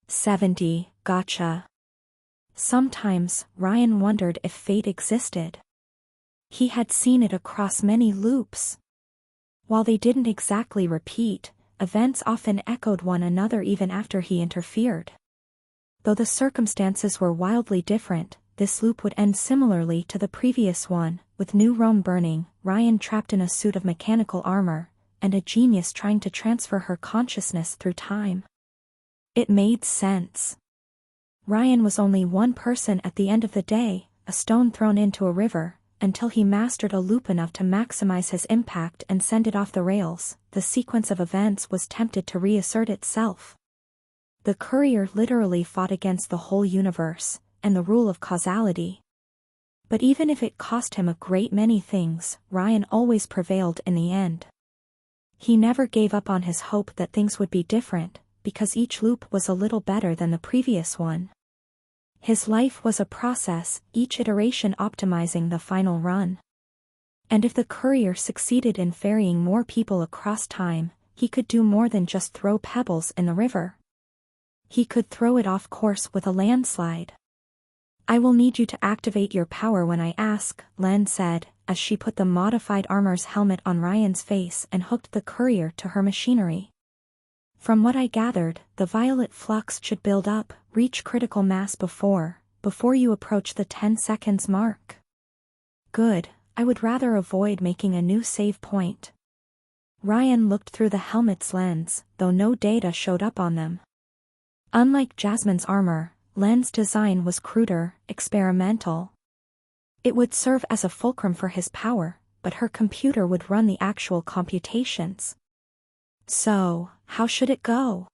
70. Gotcha. Sometimes, Ryan wondered if fate existed. He had seen it across many loops. While they didn't exactly repeat, events often echoed one another even after he interfered. Though the circumstances were wildly different, this loop would end similarly to the previous one, with New Rome burning, Ryan trapped in a suit of mechanical armor, and a genius trying to transfer her consciousness through time. It made sense. Ryan was only one person at the end of the day, a stone thrown into a river. Until he mastered a loop enough to maximize his impact and send it off the rails, the sequence of events was tempted to reassert itself. The courier literally fought against the whole universe, and the rule of causality. But even if it cost him a great many things, Ryan always prevailed in the end. He never gave up on his hope that things would be different, because each loop was a little better than the previous one. His life was a process, each iteration optimizing the final run. And if the courier succeeded in ferrying more people across time, he could do more than just throw pebbles in the river. He could throw it off course with a landslide. "I will need you to activate your power when I ask," Len said, as she put the modified armor's helmet on Ryan's face and hooked the courier to her machinery. "From what I gathered, the violet flux should build up, reach critical mass before you approach the 10 seconds mark." "Good, I would rather avoid making a new save point." Ryan looked through the helmet's lens, though no data showed up on them. Unlike Jasmine's armor, Len's design was cruder, experimental. It would serve as a fulcrum for his power, but her computer would run the actual computations. "So, how should it go?"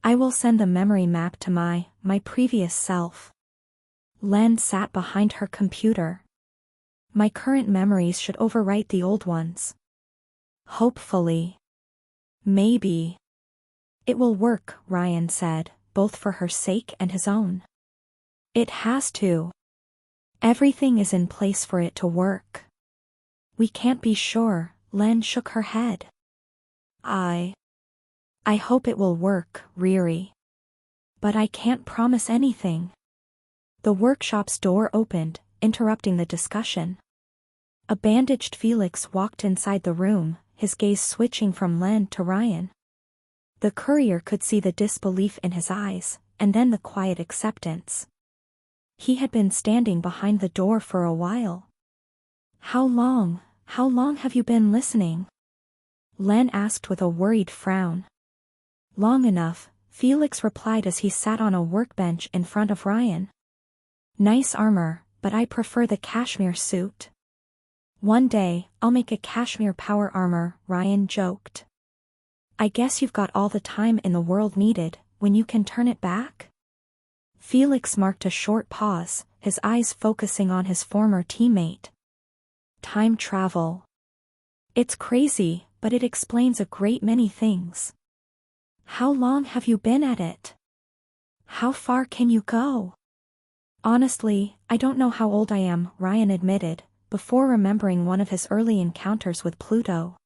"I will send the memory map to my previous self." Len sat behind her computer. "My current memories should overwrite the old ones." "Hopefully. Maybe." "It will work," Ryan said, both for her sake and his own. "It has to. Everything is in place for it to work." "We can't be sure," Len shook her head. I hope it will work, Riri. But I can't promise anything." The workshop's door opened, interrupting the discussion. A bandaged Felix walked inside the room, his gaze switching from Len to Ryan. The courier could see the disbelief in his eyes, and then the quiet acceptance. He had been standing behind the door for a while. How long have you been listening?" Len asked with a worried frown. "Long enough," Felix replied as he sat on a workbench in front of Ryan. "Nice armor, but I prefer the cashmere suit." "One day, I'll make a cashmere power armor," Ryan joked. "I guess you've got all the time in the world needed, when you can turn it back?" Felix marked a short pause, his eyes focusing on his former teammate. "Time travel. It's crazy, but it explains a great many things." "How long have you been at it? How far can you go?" "Honestly, I don't know how old I am," Ryan admitted, before remembering one of his early encounters with Pluto.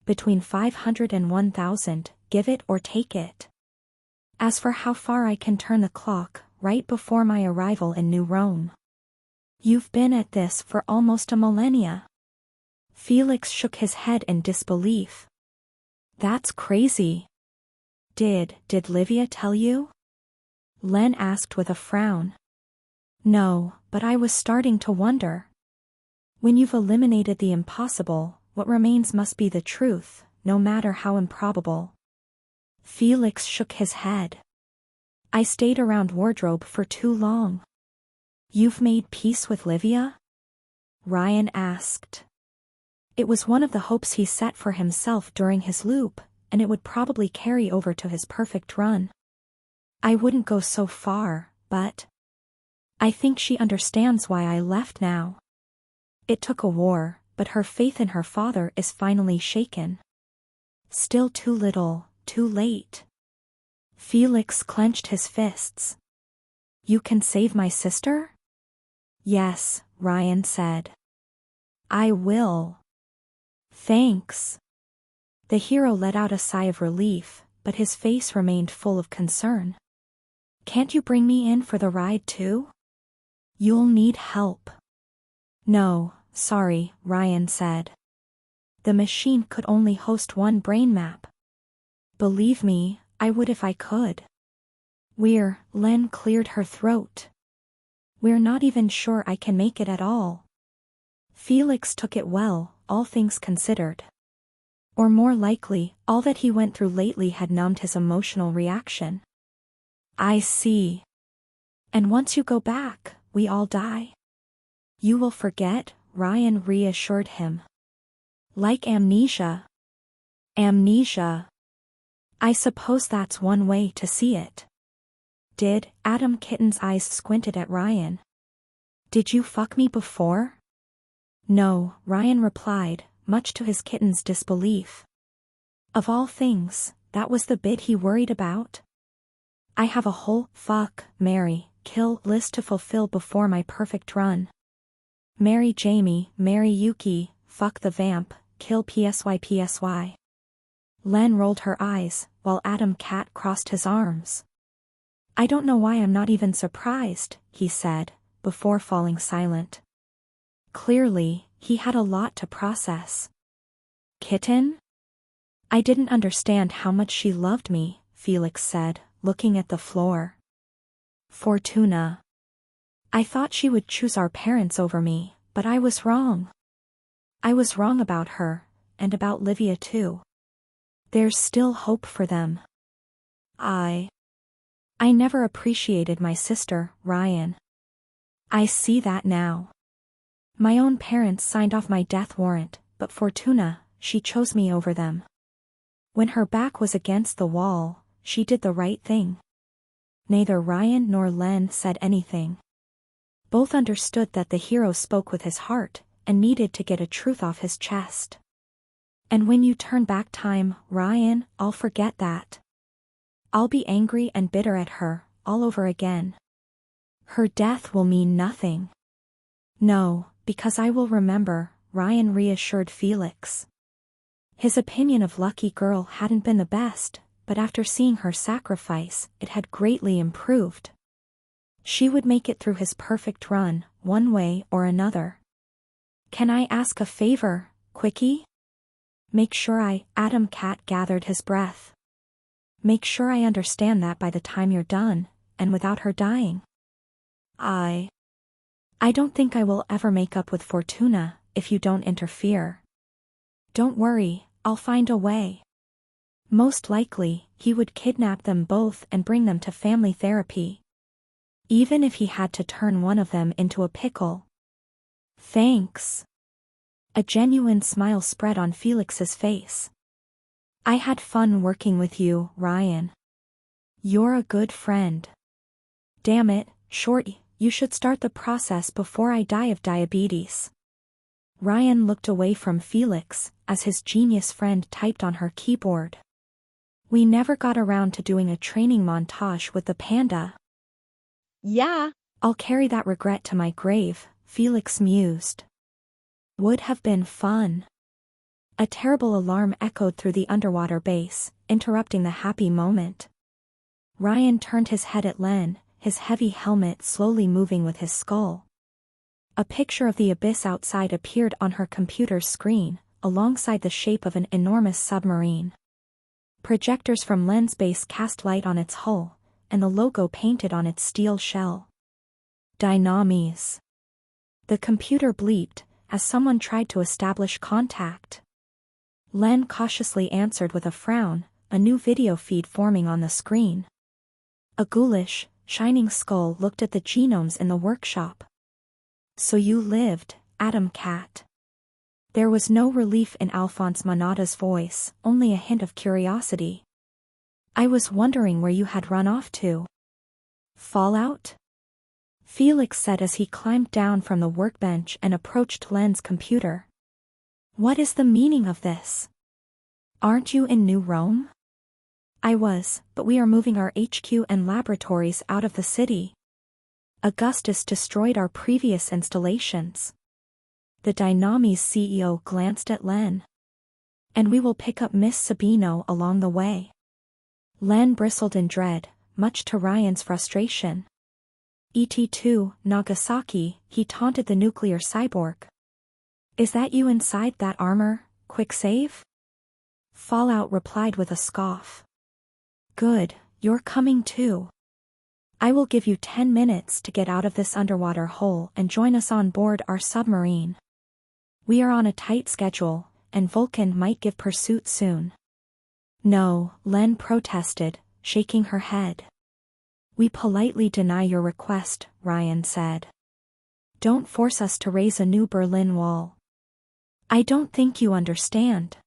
"Between 500 and 1,000, give it or take it. As for how far I can turn the clock, right before my arrival in New Rome." "You've been at this for almost a millennia." Felix shook his head in disbelief. "That's crazy." Did Livia tell you?" Len asked with a frown. "No, but I was starting to wonder. When you've eliminated the impossible, what remains must be the truth, no matter how improbable." Felix shook his head. "I stayed around wardrobe for too long." "You've made peace with Livia?" Ryan asked. It was one of the hopes he set for himself during his loop, and it would probably carry over to his perfect run. "I wouldn't go so far, but I think she understands why I left now. It took a war, but her faith in her father is finally shaken." "Still too little, too late." Felix clenched his fists. "You can save my sister?" "Yes," Ryan said. "I will." "Thanks." The hero let out a sigh of relief, but his face remained full of concern. Can't you bring me in for the ride too? You'll need help. No, sorry, Ryan said. The machine could only host one brain map. Believe me, I would if I could. Len cleared her throat. We're not even sure I can make it at all. Felix took it well, all things considered. Or more likely, all that he went through lately had numbed his emotional reaction. I see. And once you go back, we all die. You will forget, Ryan reassured him. Like amnesia. Amnesia. I suppose that's one way to see it. Adam Kitten's eyes squinted at Ryan. Did you fuck me before? No, Ryan replied, much to his kitten's disbelief. Of all things, that was the bit he worried about? I have a whole fuck, marry, kill list to fulfill before my perfect run. Marry Jamie, marry Yuki, fuck the vamp, kill psy. Len rolled her eyes, while Adam Cat crossed his arms. I don't know why I'm not even surprised, he said, before falling silent. Clearly, he had a lot to process. Kitten? I didn't understand how much she loved me, Felix said, looking at the floor. Fortuna. I thought she would choose our parents over me, but I was wrong. I was wrong about her, and about Livia too. There's still hope for them. I never appreciated my sister, Ryan. I see that now. My own parents signed off my death warrant, but Fortuna, she chose me over them. When her back was against the wall, she did the right thing. Neither Ryan nor Len said anything. Both understood that the hero spoke with his heart, and needed to get a truth off his chest. And when you turn back time, Ryan, I'll forget that. I'll be angry and bitter at her, all over again. Her death will mean nothing. No, because I will remember, Ryan reassured Felix. His opinion of Lucky Girl hadn't been the best, but after seeing her sacrifice, it had greatly improved. She would make it through his perfect run, one way or another. Can I ask a favor, Quickie? Make sure Adam Cat gathered his breath. Make sure I understand that by the time you're done, and without her dying. I don't think I will ever make up with Fortuna, if you don't interfere. Don't worry, I'll find a way. Most likely, he would kidnap them both and bring them to family therapy. Even if he had to turn one of them into a pickle. Thanks. A genuine smile spread on Felix's face. I had fun working with you, Ryan. You're a good friend. Damn it, Shorty, you should start the process before I die of diabetes. Ryan looked away from Felix, as his genius friend typed on her keyboard. We never got around to doing a training montage with the panda. Yeah. I'll carry that regret to my grave, Felix mused. Would have been fun. A terrible alarm echoed through the underwater base, interrupting the happy moment. Ryan turned his head at Len, his heavy helmet slowly moving with his skull. A picture of the abyss outside appeared on her computer's screen, alongside the shape of an enormous submarine. Projectors from Len's base cast light on its hull, and the logo painted on its steel shell. Dynamis. The computer bleeped, as someone tried to establish contact. Len cautiously answered with a frown, a new video feed forming on the screen. A ghoulish, shining skull looked at the genomes in the workshop. So you lived, Adam Cat. There was no relief in Alphonse Manada's voice, only a hint of curiosity. I was wondering where you had run off to. Fallout? Felix said as he climbed down from the workbench and approached Len's computer. What is the meaning of this? Aren't you in New Rome? I was, but we are moving our HQ and laboratories out of the city. Augustus destroyed our previous installations. The Dynamis CEO glanced at Len. And we will pick up Miss Sabino along the way. Len bristled in dread, much to Ryan's frustration. ET2, Nagasaki, he taunted the nuclear cyborg. Is that you inside that armor, quick save? Fallout replied with a scoff. Good, you're coming too. I will give you 10 minutes to get out of this underwater hole and join us on board our submarine. We are on a tight schedule, and Vulcan might give pursuit soon. No, Len protested, shaking her head. We politely deny your request, Ryan said. Don't force us to raise a new Berlin Wall. I don't think you understand.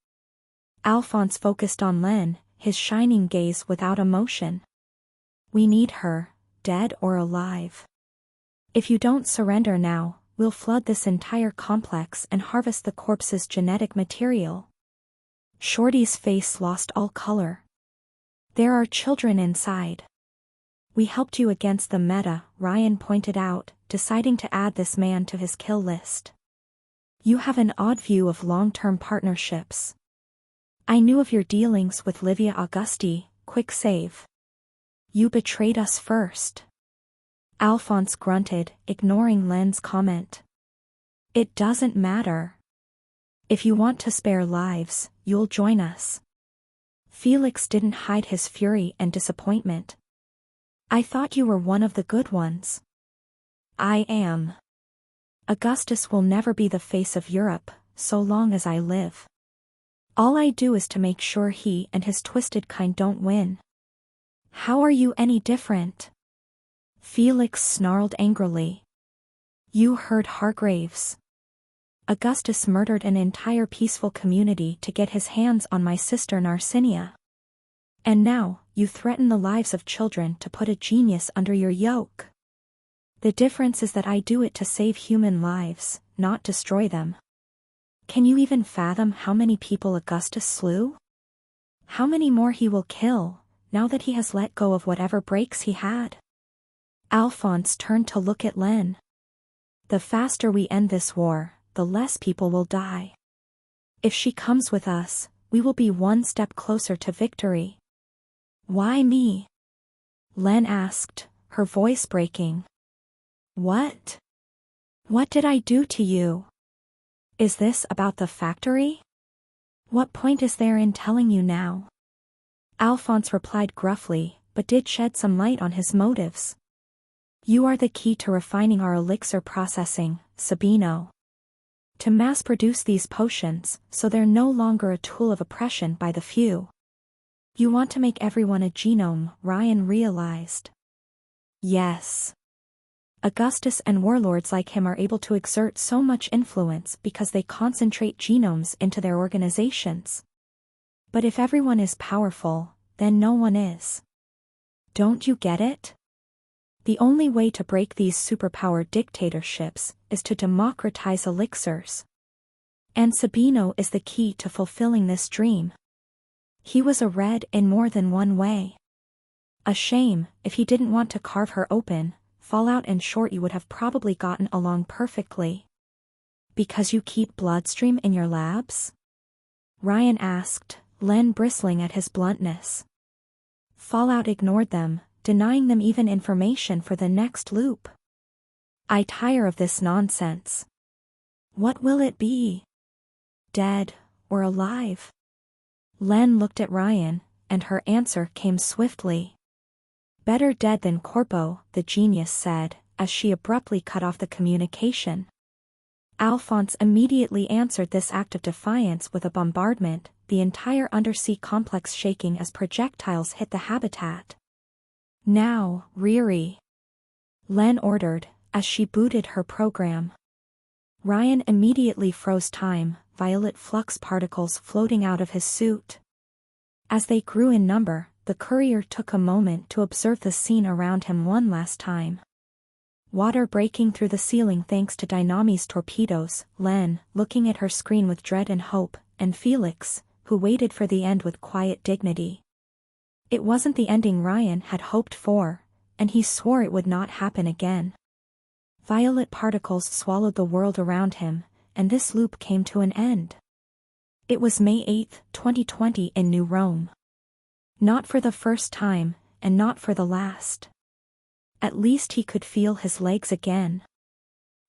Alphonse focused on Len, his shining gaze without emotion. We need her, dead or alive. If you don't surrender now, we'll flood this entire complex and harvest the corpse's genetic material. Shorty's face lost all color. There are children inside. We helped you against the meta, Ryan pointed out, deciding to add this man to his kill list. You have an odd view of long-term partnerships. I knew of your dealings with Livia Augusti, quick save. You betrayed us first. Alphonse grunted, ignoring Len's comment. It doesn't matter. If you want to spare lives, you'll join us. Felix didn't hide his fury and disappointment. I thought you were one of the good ones. I am. Augustus will never be the face of Europe, so long as I live. All I do is to make sure he and his twisted kind don't win. How are you any different? Felix snarled angrily. You heard Hargraves. Augustus murdered an entire peaceful community to get his hands on my sister Narcinia. And now, you threaten the lives of children to put a genius under your yoke. The difference is that I do it to save human lives, not destroy them. Can you even fathom how many people Augustus slew? How many more he will kill, now that he has let go of whatever brakes he had? Alphonse turned to look at Len. The faster we end this war, the less people will die. If she comes with us, we will be one step closer to victory. Why me? Len asked, her voice breaking. What? What did I do to you? Is this about the factory? What point is there in telling you now? Alphonse replied gruffly, but did shed some light on his motives. You are the key to refining our elixir processing, Sabino. To mass-produce these potions, so they're no longer a tool of oppression by the few. You want to make everyone a genome, Ryan realized. Yes. Augustus and warlords like him are able to exert so much influence because they concentrate genomes into their organizations. But if everyone is powerful, then no one is. Don't you get it? The only way to break these superpower dictatorships is to democratize elixirs. And Sabino is the key to fulfilling this dream. He was a red in more than one way. A shame, if he didn't want to carve her open, Fallout and Shorty would have probably gotten along perfectly. Because you keep bloodstream in your labs? Ryan asked, Len bristling at his bluntness. Fallout ignored them, denying them even information for the next loop. I tire of this nonsense. What will it be? Dead, or alive? Len looked at Ryan, and her answer came swiftly. Better dead than corpo, the genius said, as she abruptly cut off the communication. Alphonse immediately answered this act of defiance with a bombardment, the entire undersea complex shaking as projectiles hit the habitat. Now, Riri. Len ordered, as she booted her program. Ryan immediately froze time, violet flux particles floating out of his suit. As they grew in number, the courier took a moment to observe the scene around him one last time. Water breaking through the ceiling thanks to Dynami's torpedoes, Len, looking at her screen with dread and hope, and Felix, who waited for the end with quiet dignity. It wasn't the ending Ryan had hoped for, and he swore it would not happen again. Violet particles swallowed the world around him, and this loop came to an end. It was May 8, 2020 in New Rome. Not for the first time, and not for the last. At least he could feel his legs again.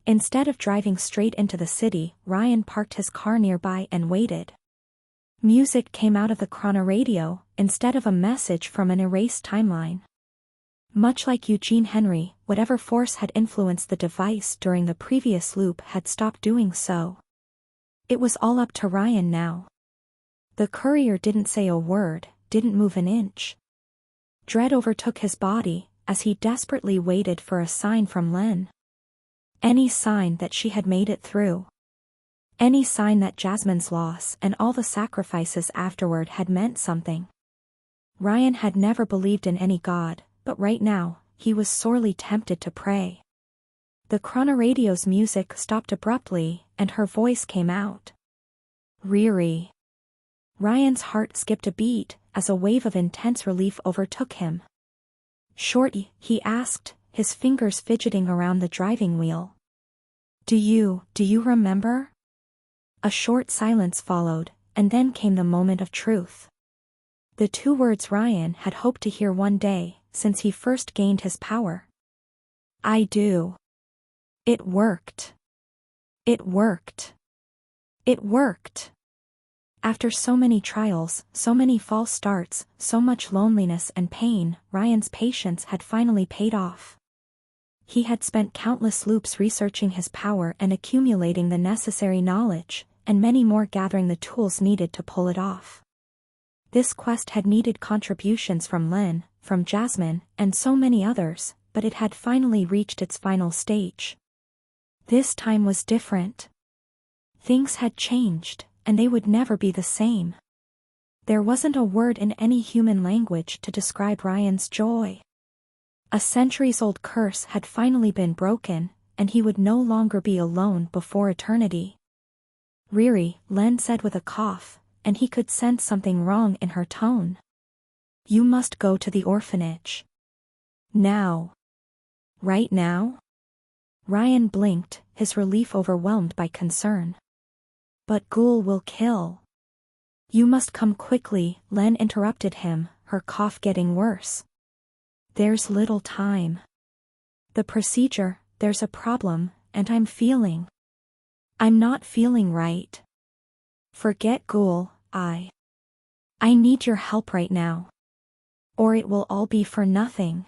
Instead of driving straight into the city, Ryan parked his car nearby and waited. Music came out of the chronoradio, instead of a message from an erased timeline. Much like Eugene Henry, whatever force had influenced the device during the previous loop had stopped doing so. It was all up to Ryan now. The courier didn't say a word, didn't move an inch. Dread overtook his body, as he desperately waited for a sign from Len. Any sign that she had made it through. Any sign that Jasmine's loss and all the sacrifices afterward had meant something. Ryan had never believed in any god, but right now, he was sorely tempted to pray. The chronoradio's music stopped abruptly, and her voice came out. Riri. Ryan's heart skipped a beat, as a wave of intense relief overtook him. Shorty, he asked, his fingers fidgeting around the driving wheel. Do you remember? A short silence followed, and then came the moment of truth. The two words Ryan had hoped to hear one day, since he first gained his power. I do. It worked. It worked. It worked. After so many trials, so many false starts, so much loneliness and pain, Ryan's patience had finally paid off. He had spent countless loops researching his power and accumulating the necessary knowledge, and many more gathering the tools needed to pull it off. This quest had needed contributions from Len, from Jasmine, and so many others, but it had finally reached its final stage. This time was different. Things had changed, and they would never be the same. There wasn't a word in any human language to describe Ryan's joy. A centuries-old curse had finally been broken, and he would no longer be alone before eternity. Riri, Len said with a cough, and he could sense something wrong in her tone. You must go to the orphanage. Now. Right now? Ryan blinked, his relief overwhelmed by concern. But Ghoul will kill. You must come quickly, Len interrupted him, her cough getting worse. There's little time. The procedure, there's a problem, and I'm not feeling right. Forget Ghoul, I need your help right now. Or it will all be for nothing.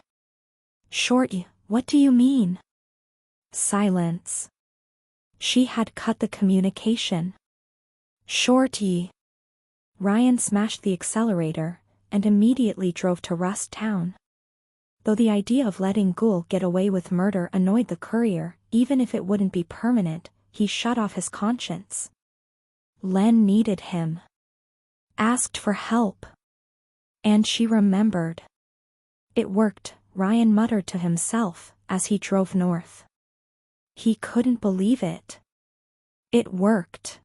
Shorty, what do you mean? Silence. She had cut the communication. Shorty. Ryan smashed the accelerator, and immediately drove to Rust Town. Though the idea of letting Ghoul get away with murder annoyed the courier, even if it wouldn't be permanent, he shut off his conscience. Len needed him. Asked for help. And she remembered. It worked, Ryan muttered to himself, as he drove north. He couldn't believe it. It worked.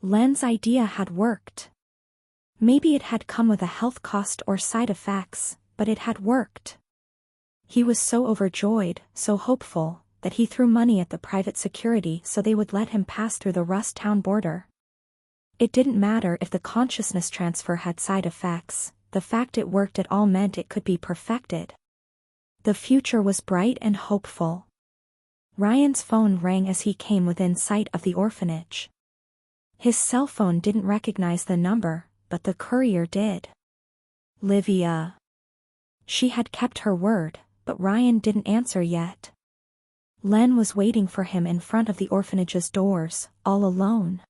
Len's idea had worked. Maybe it had come with a health cost or side effects, but it had worked. He was so overjoyed, so hopeful, that he threw money at the private security so they would let him pass through the Rust Town border. It didn't matter if the consciousness transfer had side effects, the fact it worked at all meant it could be perfected. The future was bright and hopeful. Ryan's phone rang as he came within sight of the orphanage. His cell phone didn't recognize the number, but the courier did. Livia. She had kept her word, but Ryan didn't answer yet. Len was waiting for him in front of the orphanage's doors, all alone.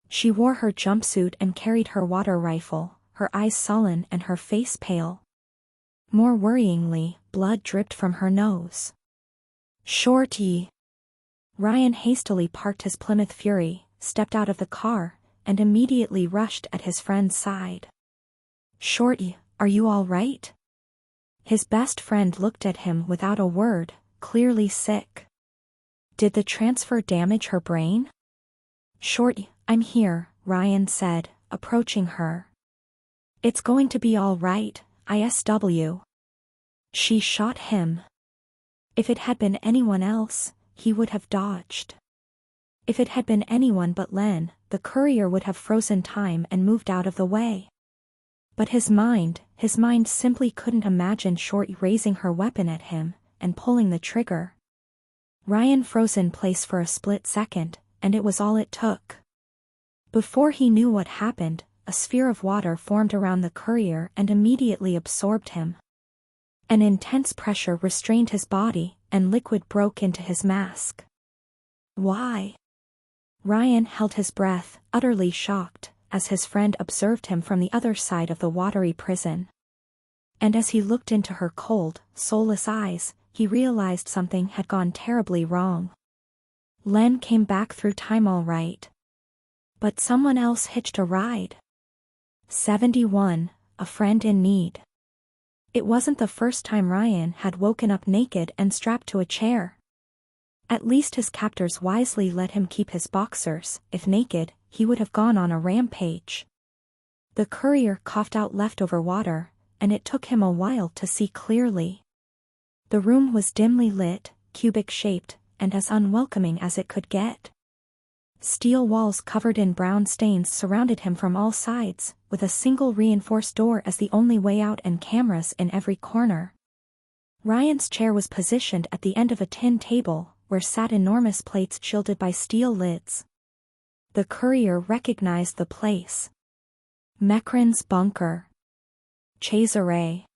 She wore her jumpsuit and carried her water rifle, her eyes sullen and her face pale. More worryingly, blood dripped from her nose. Shorty. Ryan hastily parked his Plymouth Fury, stepped out of the car, and immediately rushed at his friend's side. Shorty, are you all right? His best friend looked at him without a word, clearly sick. Did the transfer damage her brain? Shorty, I'm here, Ryan said, approaching her. It's going to be all right, ISW. She shot him. If it had been anyone else, he would have dodged. If it had been anyone but Len, the courier would have frozen time and moved out of the way. But his mind, his mind simply couldn't imagine Shorty raising her weapon at him and pulling the trigger. Ryan froze in place for a split second, and it was all it took. Before he knew what happened, a sphere of water formed around the courier and immediately absorbed him. An intense pressure restrained his body, and liquid broke into his mask. Why? Ryan held his breath, utterly shocked, as his friend observed him from the other side of the watery prison. And as he looked into her cold, soulless eyes, he realized something had gone terribly wrong. Len came back through time all right. But someone else hitched a ride. 71, a friend in need. It wasn't the first time Ryan had woken up naked and strapped to a chair. At least his captors wisely let him keep his boxers. If naked, he would have gone on a rampage. The courier coughed out leftover water, and it took him a while to see clearly. The room was dimly lit, cubic-shaped, and as unwelcoming as it could get. Steel walls covered in brown stains surrounded him from all sides, with a single reinforced door as the only way out and cameras in every corner. Ryan's chair was positioned at the end of a tin table, where sat enormous plates shielded by steel lids. The courier recognized the place. Mekrin's bunker. Cesare.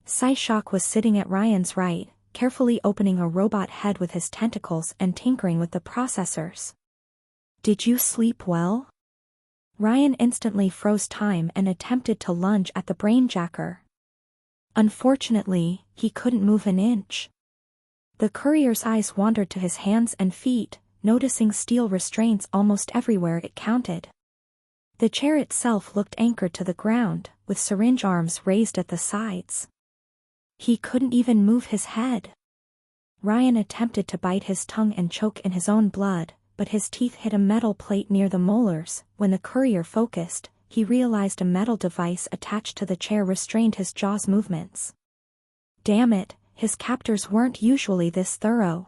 Psyshock was sitting at Ryan's right, carefully opening a robot head with his tentacles and tinkering with the processors. Did you sleep well? Ryan instantly froze time and attempted to lunge at the brainjacker. Unfortunately, he couldn't move an inch. The courier's eyes wandered to his hands and feet, noticing steel restraints almost everywhere it counted. The chair itself looked anchored to the ground, with syringe arms raised at the sides. He couldn't even move his head. Ryan attempted to bite his tongue and choke in his own blood, but his teeth hit a metal plate near the molars. When the courier focused, he realized a metal device attached to the chair restrained his jaw's movements. Damn it, his captors weren't usually this thorough.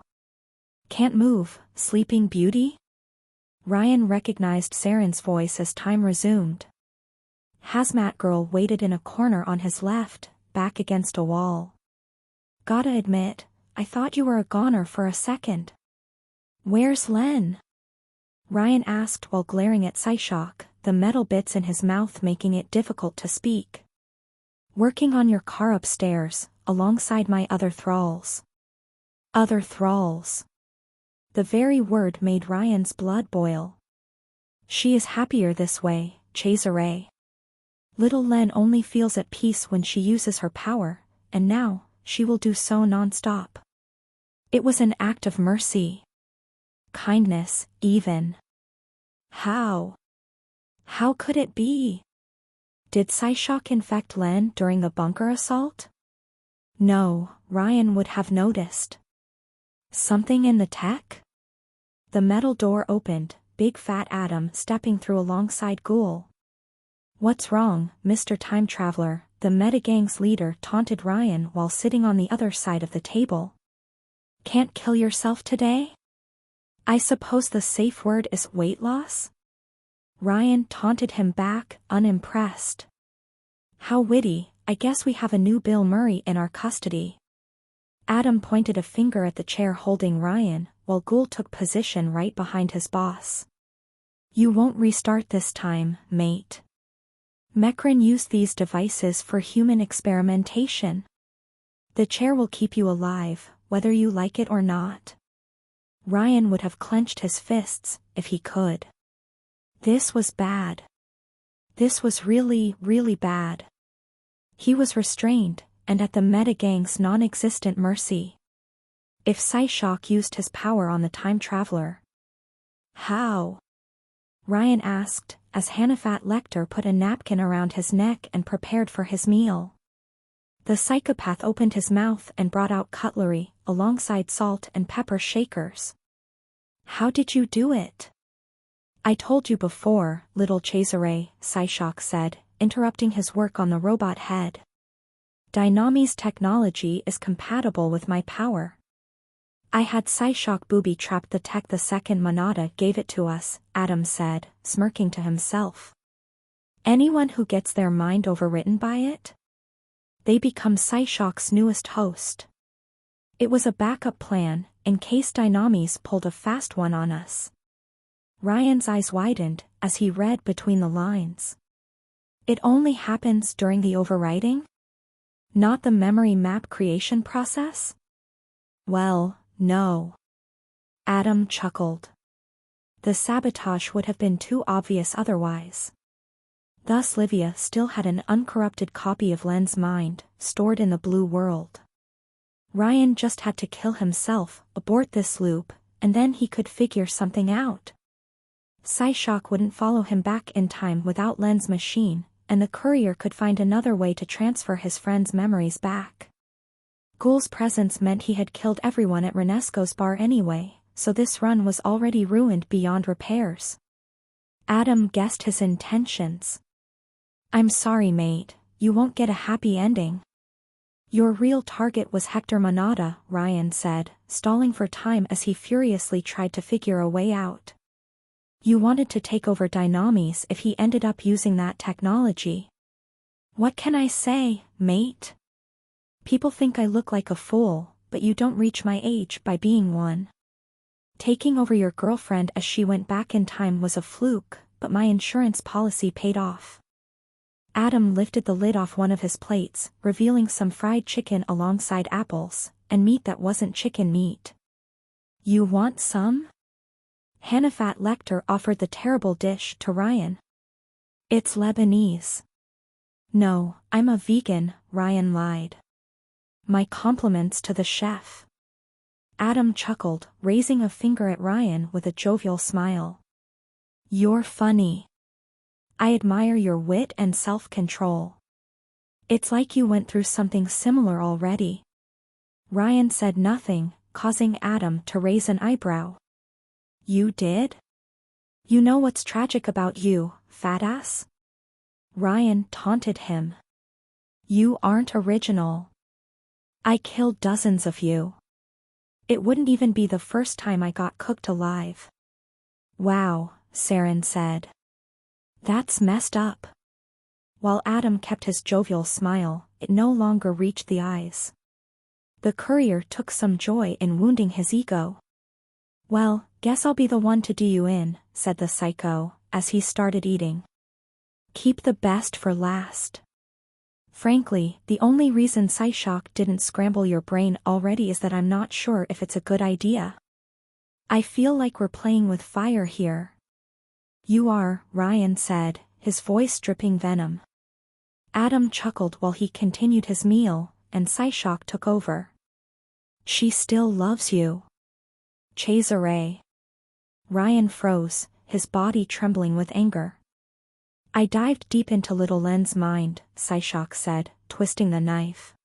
Can't move, Sleeping Beauty? Ryan recognized Saren's voice as time resumed. Hazmat Girl waited in a corner on his left, back against a wall. Gotta admit, I thought you were a goner for a second. Where's Len? Ryan asked while glaring at Psyshock, the metal bits in his mouth making it difficult to speak. Working on your car upstairs, alongside my other thralls. Other thralls. The very word made Ryan's blood boil. She is happier this way, Cesare. Little Len only feels at peace when she uses her power, and now, she will do so non-stop. It was an act of mercy. Kindness, even. How? How could it be? Did Psyshock infect Len during the bunker assault? No, Ryan would have noticed. Something in the tech? The metal door opened, big fat Adam stepping through alongside Ghoul. What's wrong, Mr. Time Traveler? The metagang's leader taunted Ryan while sitting on the other side of the table. Can't kill yourself today? I suppose the safe word is weight loss? Ryan taunted him back, unimpressed. How witty, I guess we have a new Bill Murray in our custody. Adam pointed a finger at the chair holding Ryan, while Ghoul took position right behind his boss. You won't restart this time, mate. Mekrin used these devices for human experimentation. The chair will keep you alive, whether you like it or not. Ryan would have clenched his fists, if he could. This was bad. This was really, really bad. He was restrained, and at the metagang's non-existent mercy. If Psyshock used his power on the time traveler. How? Ryan asked, as Hannafat Lecter put a napkin around his neck and prepared for his meal. The psychopath opened his mouth and brought out cutlery, alongside salt and pepper shakers. How did you do it? I told you before, little Cesare, Psyshock said, interrupting his work on the robot head. Dynami's technology is compatible with my power. I had Psyshock booby-trapped the tech the second Monada gave it to us, Adam said, smirking to himself. Anyone who gets their mind overwritten by it? they become Psyshock's newest host. It was a backup plan, in case Dynamis pulled a fast one on us. Ryan's eyes widened as he read between the lines. It only happens during the overwriting? Not the memory map creation process? Well, no. Adam chuckled. The sabotage would have been too obvious otherwise. Thus Livia still had an uncorrupted copy of Len's mind, stored in the blue world. Ryan just had to kill himself, abort this loop, and then he could figure something out. Psyshock wouldn't follow him back in time without Len's machine, and the courier could find another way to transfer his friend's memories back. Ghoul's presence meant he had killed everyone at Renesco's bar anyway, so this run was already ruined beyond repairs. Adam guessed his intentions. "I'm sorry, mate, you won't get a happy ending." "Your real target was Hector Monada," Ryan said, stalling for time as he furiously tried to figure a way out. "You wanted to take over Dynamis if he ended up using that technology." "What can I say, mate? People think I look like a fool, but you don't reach my age by being one. Taking over your girlfriend as she went back in time was a fluke, but my insurance policy paid off." Adam lifted the lid off one of his plates, revealing some fried chicken alongside apples, and meat that wasn't chicken meat. "You want some?" Hannafat Lecter offered the terrible dish to Ryan. "It's Lebanese." "No, I'm a vegan," Ryan lied. "My compliments to the chef." Adam chuckled, raising a finger at Ryan with a jovial smile. "You're funny. I admire your wit and self-control. It's like you went through something similar already." Ryan said nothing, causing Adam to raise an eyebrow. "You did? You know what's tragic about you, fat ass?" Ryan taunted him. "You aren't original. I killed dozens of you. It wouldn't even be the first time I got cooked alive." "Wow," Saren said. "That's messed up." While Adam kept his jovial smile, it no longer reached the eyes. The courier took some joy in wounding his ego. "Well, guess I'll be the one to do you in," said the psycho, as he started eating. "Keep the best for last. Frankly, the only reason Psyshock didn't scramble your brain already is that I'm not sure if it's a good idea. I feel like we're playing with fire here." "You are," Ryan said, his voice dripping venom. Adam chuckled while he continued his meal, and Psyshock took over. "She still loves you. Cesare." Ryan froze, his body trembling with anger. "I dived deep into little Len's mind," Psyshock said, twisting the knife.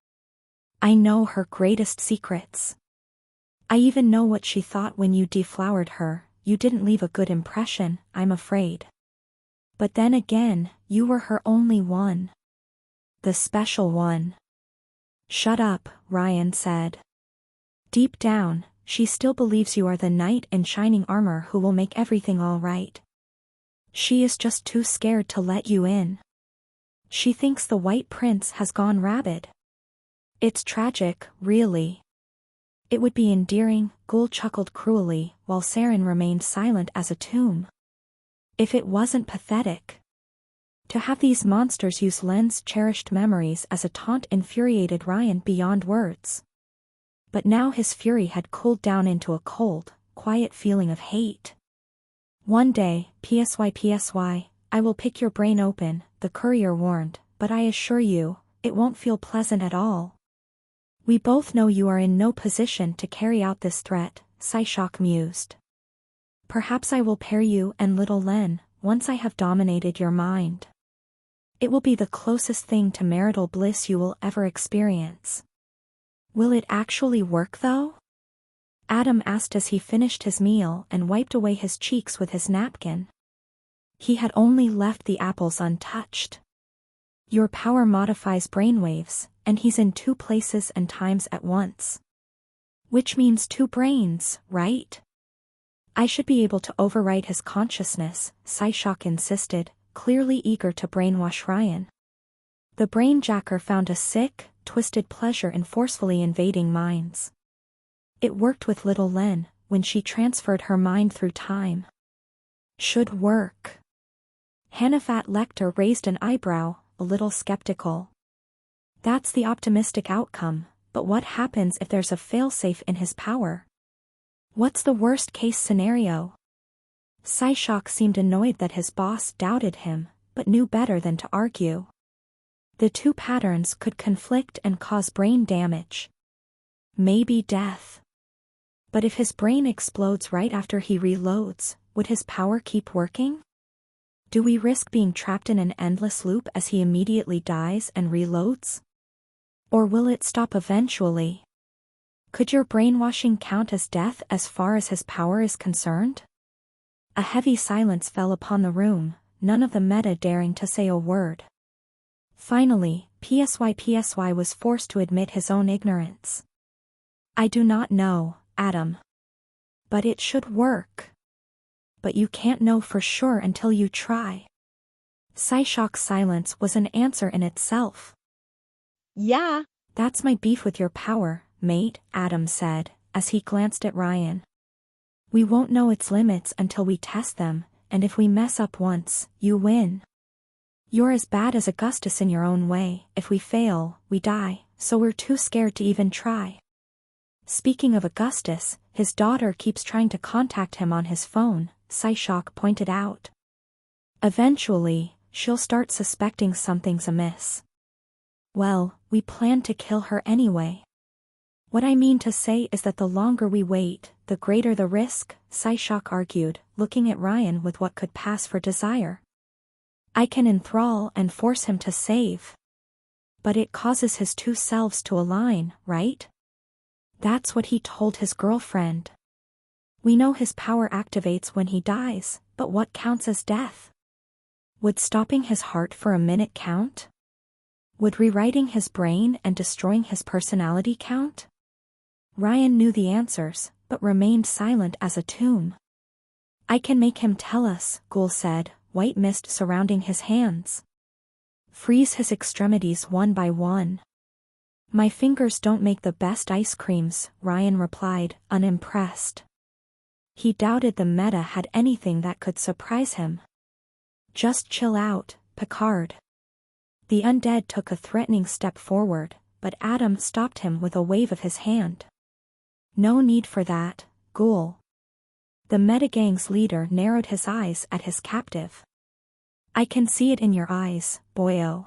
"I know her greatest secrets. I even know what she thought when you deflowered her. You didn't leave a good impression, I'm afraid. But then again, you were her only one. The special one." "Shut up," Ryan said. "Deep down, she still believes you are the knight in shining armor who will make everything all right. She is just too scared to let you in. She thinks the White Prince has gone rabid. It's tragic, really." "It would be endearing," Ghoul chuckled cruelly, while Saren remained silent as a tomb. "If it wasn't pathetic. To have these monsters use Len's cherished memories as a taunt infuriated Ryan beyond words. But now his fury had cooled down into a cold, quiet feeling of hate. "One day, PSY, I will pick your brain open," the courier warned, "but I assure you, it won't feel pleasant at all." "We both know you are in no position to carry out this threat," Psyshock mused. "Perhaps I will pair you and little Len, once I have dominated your mind. It will be the closest thing to marital bliss you will ever experience." "Will it actually work though?" Adam asked as he finished his meal and wiped away his cheeks with his napkin. He had only left the apples untouched. "Your power modifies brainwaves, and he's in 2 places and times at once. Which means 2 brains, right? I should be able to overwrite his consciousness," Psyshock insisted, clearly eager to brainwash Ryan. The brainjacker found a sick, twisted pleasure in forcefully invading minds. It worked with little Len, when she transferred her mind through time. Should work. Hannafat Lecter raised an eyebrow, a little skeptical. That's the optimistic outcome, but what happens if there's a failsafe in his power? What's the worst-case scenario? Psyshock seemed annoyed that his boss doubted him, but knew better than to argue. The two patterns could conflict and cause brain damage. Maybe death. But if his brain explodes right after he reloads, would his power keep working? Do we risk being trapped in an endless loop as he immediately dies and reloads? Or will it stop eventually? Could your brainwashing count as death as far as his power is concerned? A heavy silence fell upon the room, none of the meta daring to say a word. Finally, PSY was forced to admit his own ignorance. I do not know, Adam. But it should work. But you can't know for sure until you try. Psyshock's silence was an answer in itself. Yeah. That's my beef with your power, mate, Adam said, as he glanced at Ryan. We won't know its limits until we test them, and if we mess up once, you win. You're as bad as Augustus in your own way. If we fail, we die, so we're too scared to even try. Speaking of Augustus, his daughter keeps trying to contact him on his phone, Psyshock pointed out. Eventually, she'll start suspecting something's amiss. Well, we plan to kill her anyway. What I mean to say is that the longer we wait, the greater the risk, Psyshock argued, looking at Ryan with what could pass for desire. I can enthrall and force him to save. But it causes his two selves to align, right? That's what he told his girlfriend. We know his power activates when he dies, but what counts as death? Would stopping his heart for a minute count? Would rewriting his brain and destroying his personality count? Ryan knew the answers, but remained silent as a tomb. I can make him tell us, Ghoul said, white mist surrounding his hands. Freeze his extremities one by one. My fingers don't make the best ice creams, Ryan replied, unimpressed. He doubted the meta had anything that could surprise him. Just chill out, Picard. The undead took a threatening step forward, but Adam stopped him with a wave of his hand. No need for that, Ghoul. The metagang's leader narrowed his eyes at his captive. I can see it in your eyes, boyo.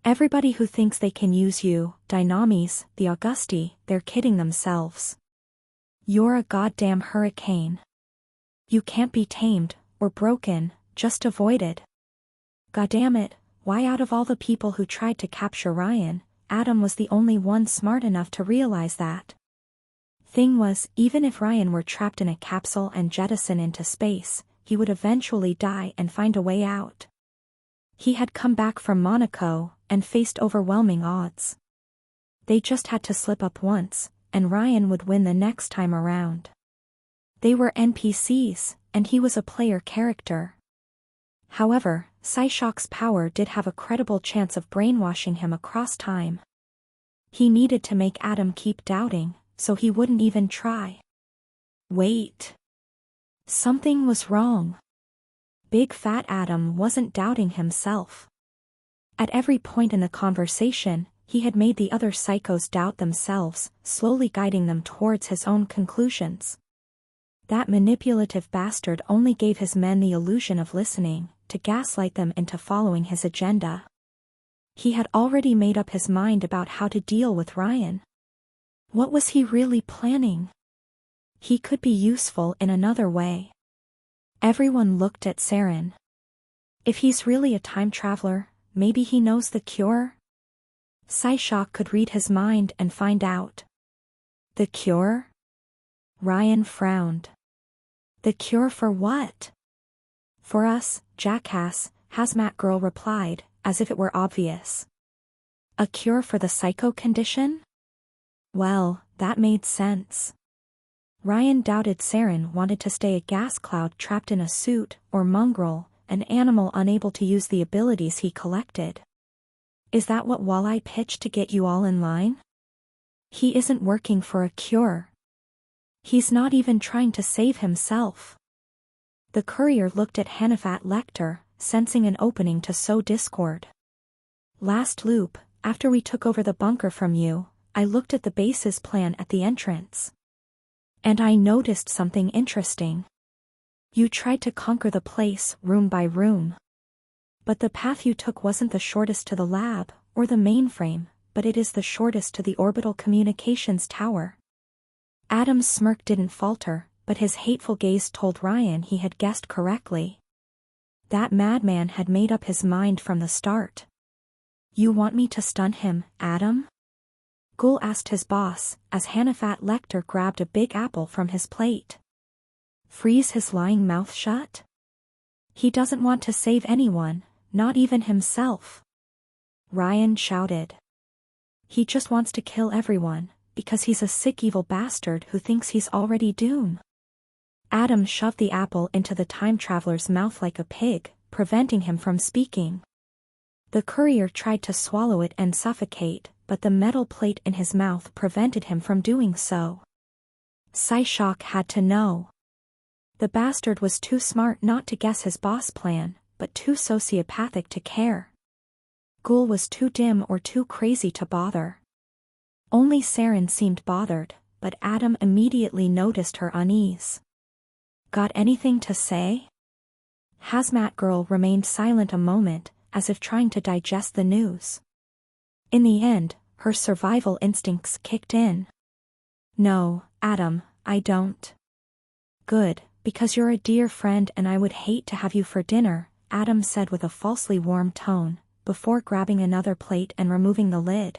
Everybody who thinks they can use you, Dynamis, the Augusti, they're kidding themselves. You're a goddamn hurricane. You can't be tamed, or broken, just avoided. Goddammit, why out of all the people who tried to capture Ryan, Adam was the only one smart enough to realize that? Thing was, even if Ryan were trapped in a capsule and jettisoned into space, he would eventually die and find a way out. He had come back from Monaco, and faced overwhelming odds. They just had to slip up once, and Ryan would win the next time around. They were NPCs, and he was a player character. However, Psyshock's power did have a credible chance of brainwashing him across time. He needed to make Adam keep doubting, so he wouldn't even try. Wait. Something was wrong. Big Fat Adam wasn't doubting himself. At every point in the conversation, he had made the other psychos doubt themselves, slowly guiding them towards his own conclusions. That manipulative bastard only gave his men the illusion of listening, to gaslight them into following his agenda. He had already made up his mind about how to deal with Ryan. What was he really planning? He could be useful in another way. Everyone looked at Saren. If he's really a time traveler, maybe he knows the cure? Psyshock could read his mind and find out. The cure? Ryan frowned. The cure for what? For us, jackass, Hazmat Girl replied, as if it were obvious. A cure for the psycho condition? Well, that made sense. Ryan doubted Saren wanted to stay a gas cloud trapped in a suit, or mongrel, an animal unable to use the abilities he collected. Is that what Walleye pitched to get you all in line? He isn't working for a cure. He's not even trying to save himself. The courier looked at Hannafat Lecter, sensing an opening to sow discord. Last loop, after we took over the bunker from you, I looked at the base's plan at the entrance. And I noticed something interesting. You tried to conquer the place, room by room. But the path you took wasn't the shortest to the lab, or the mainframe, but it is the shortest to the orbital communications tower. Adam's smirk didn't falter, but his hateful gaze told Ryan he had guessed correctly. That madman had made up his mind from the start. You want me to stun him, Adam? Ghoul asked his boss, as Hannafat Lecter grabbed a big apple from his plate. Freeze his lying mouth shut? He doesn't want to save anyone, not even himself. Ryan shouted. He just wants to kill everyone, because he's a sick evil bastard who thinks he's already doomed. Adam shoved the apple into the time traveler's mouth like a pig, preventing him from speaking. The courier tried to swallow it and suffocate, but the metal plate in his mouth prevented him from doing so. Psyshock had to know. The bastard was too smart not to guess his boss' plan, but too sociopathic to care. Ghoul was too dim or too crazy to bother. Only Saren seemed bothered, but Adam immediately noticed her unease. Got anything to say? Hazmat Girl remained silent a moment, as if trying to digest the news. In the end, her survival instincts kicked in. No, Adam, I don't. Good, because you're a dear friend and I would hate to have you for dinner, Adam said with a falsely warm tone, before grabbing another plate and removing the lid.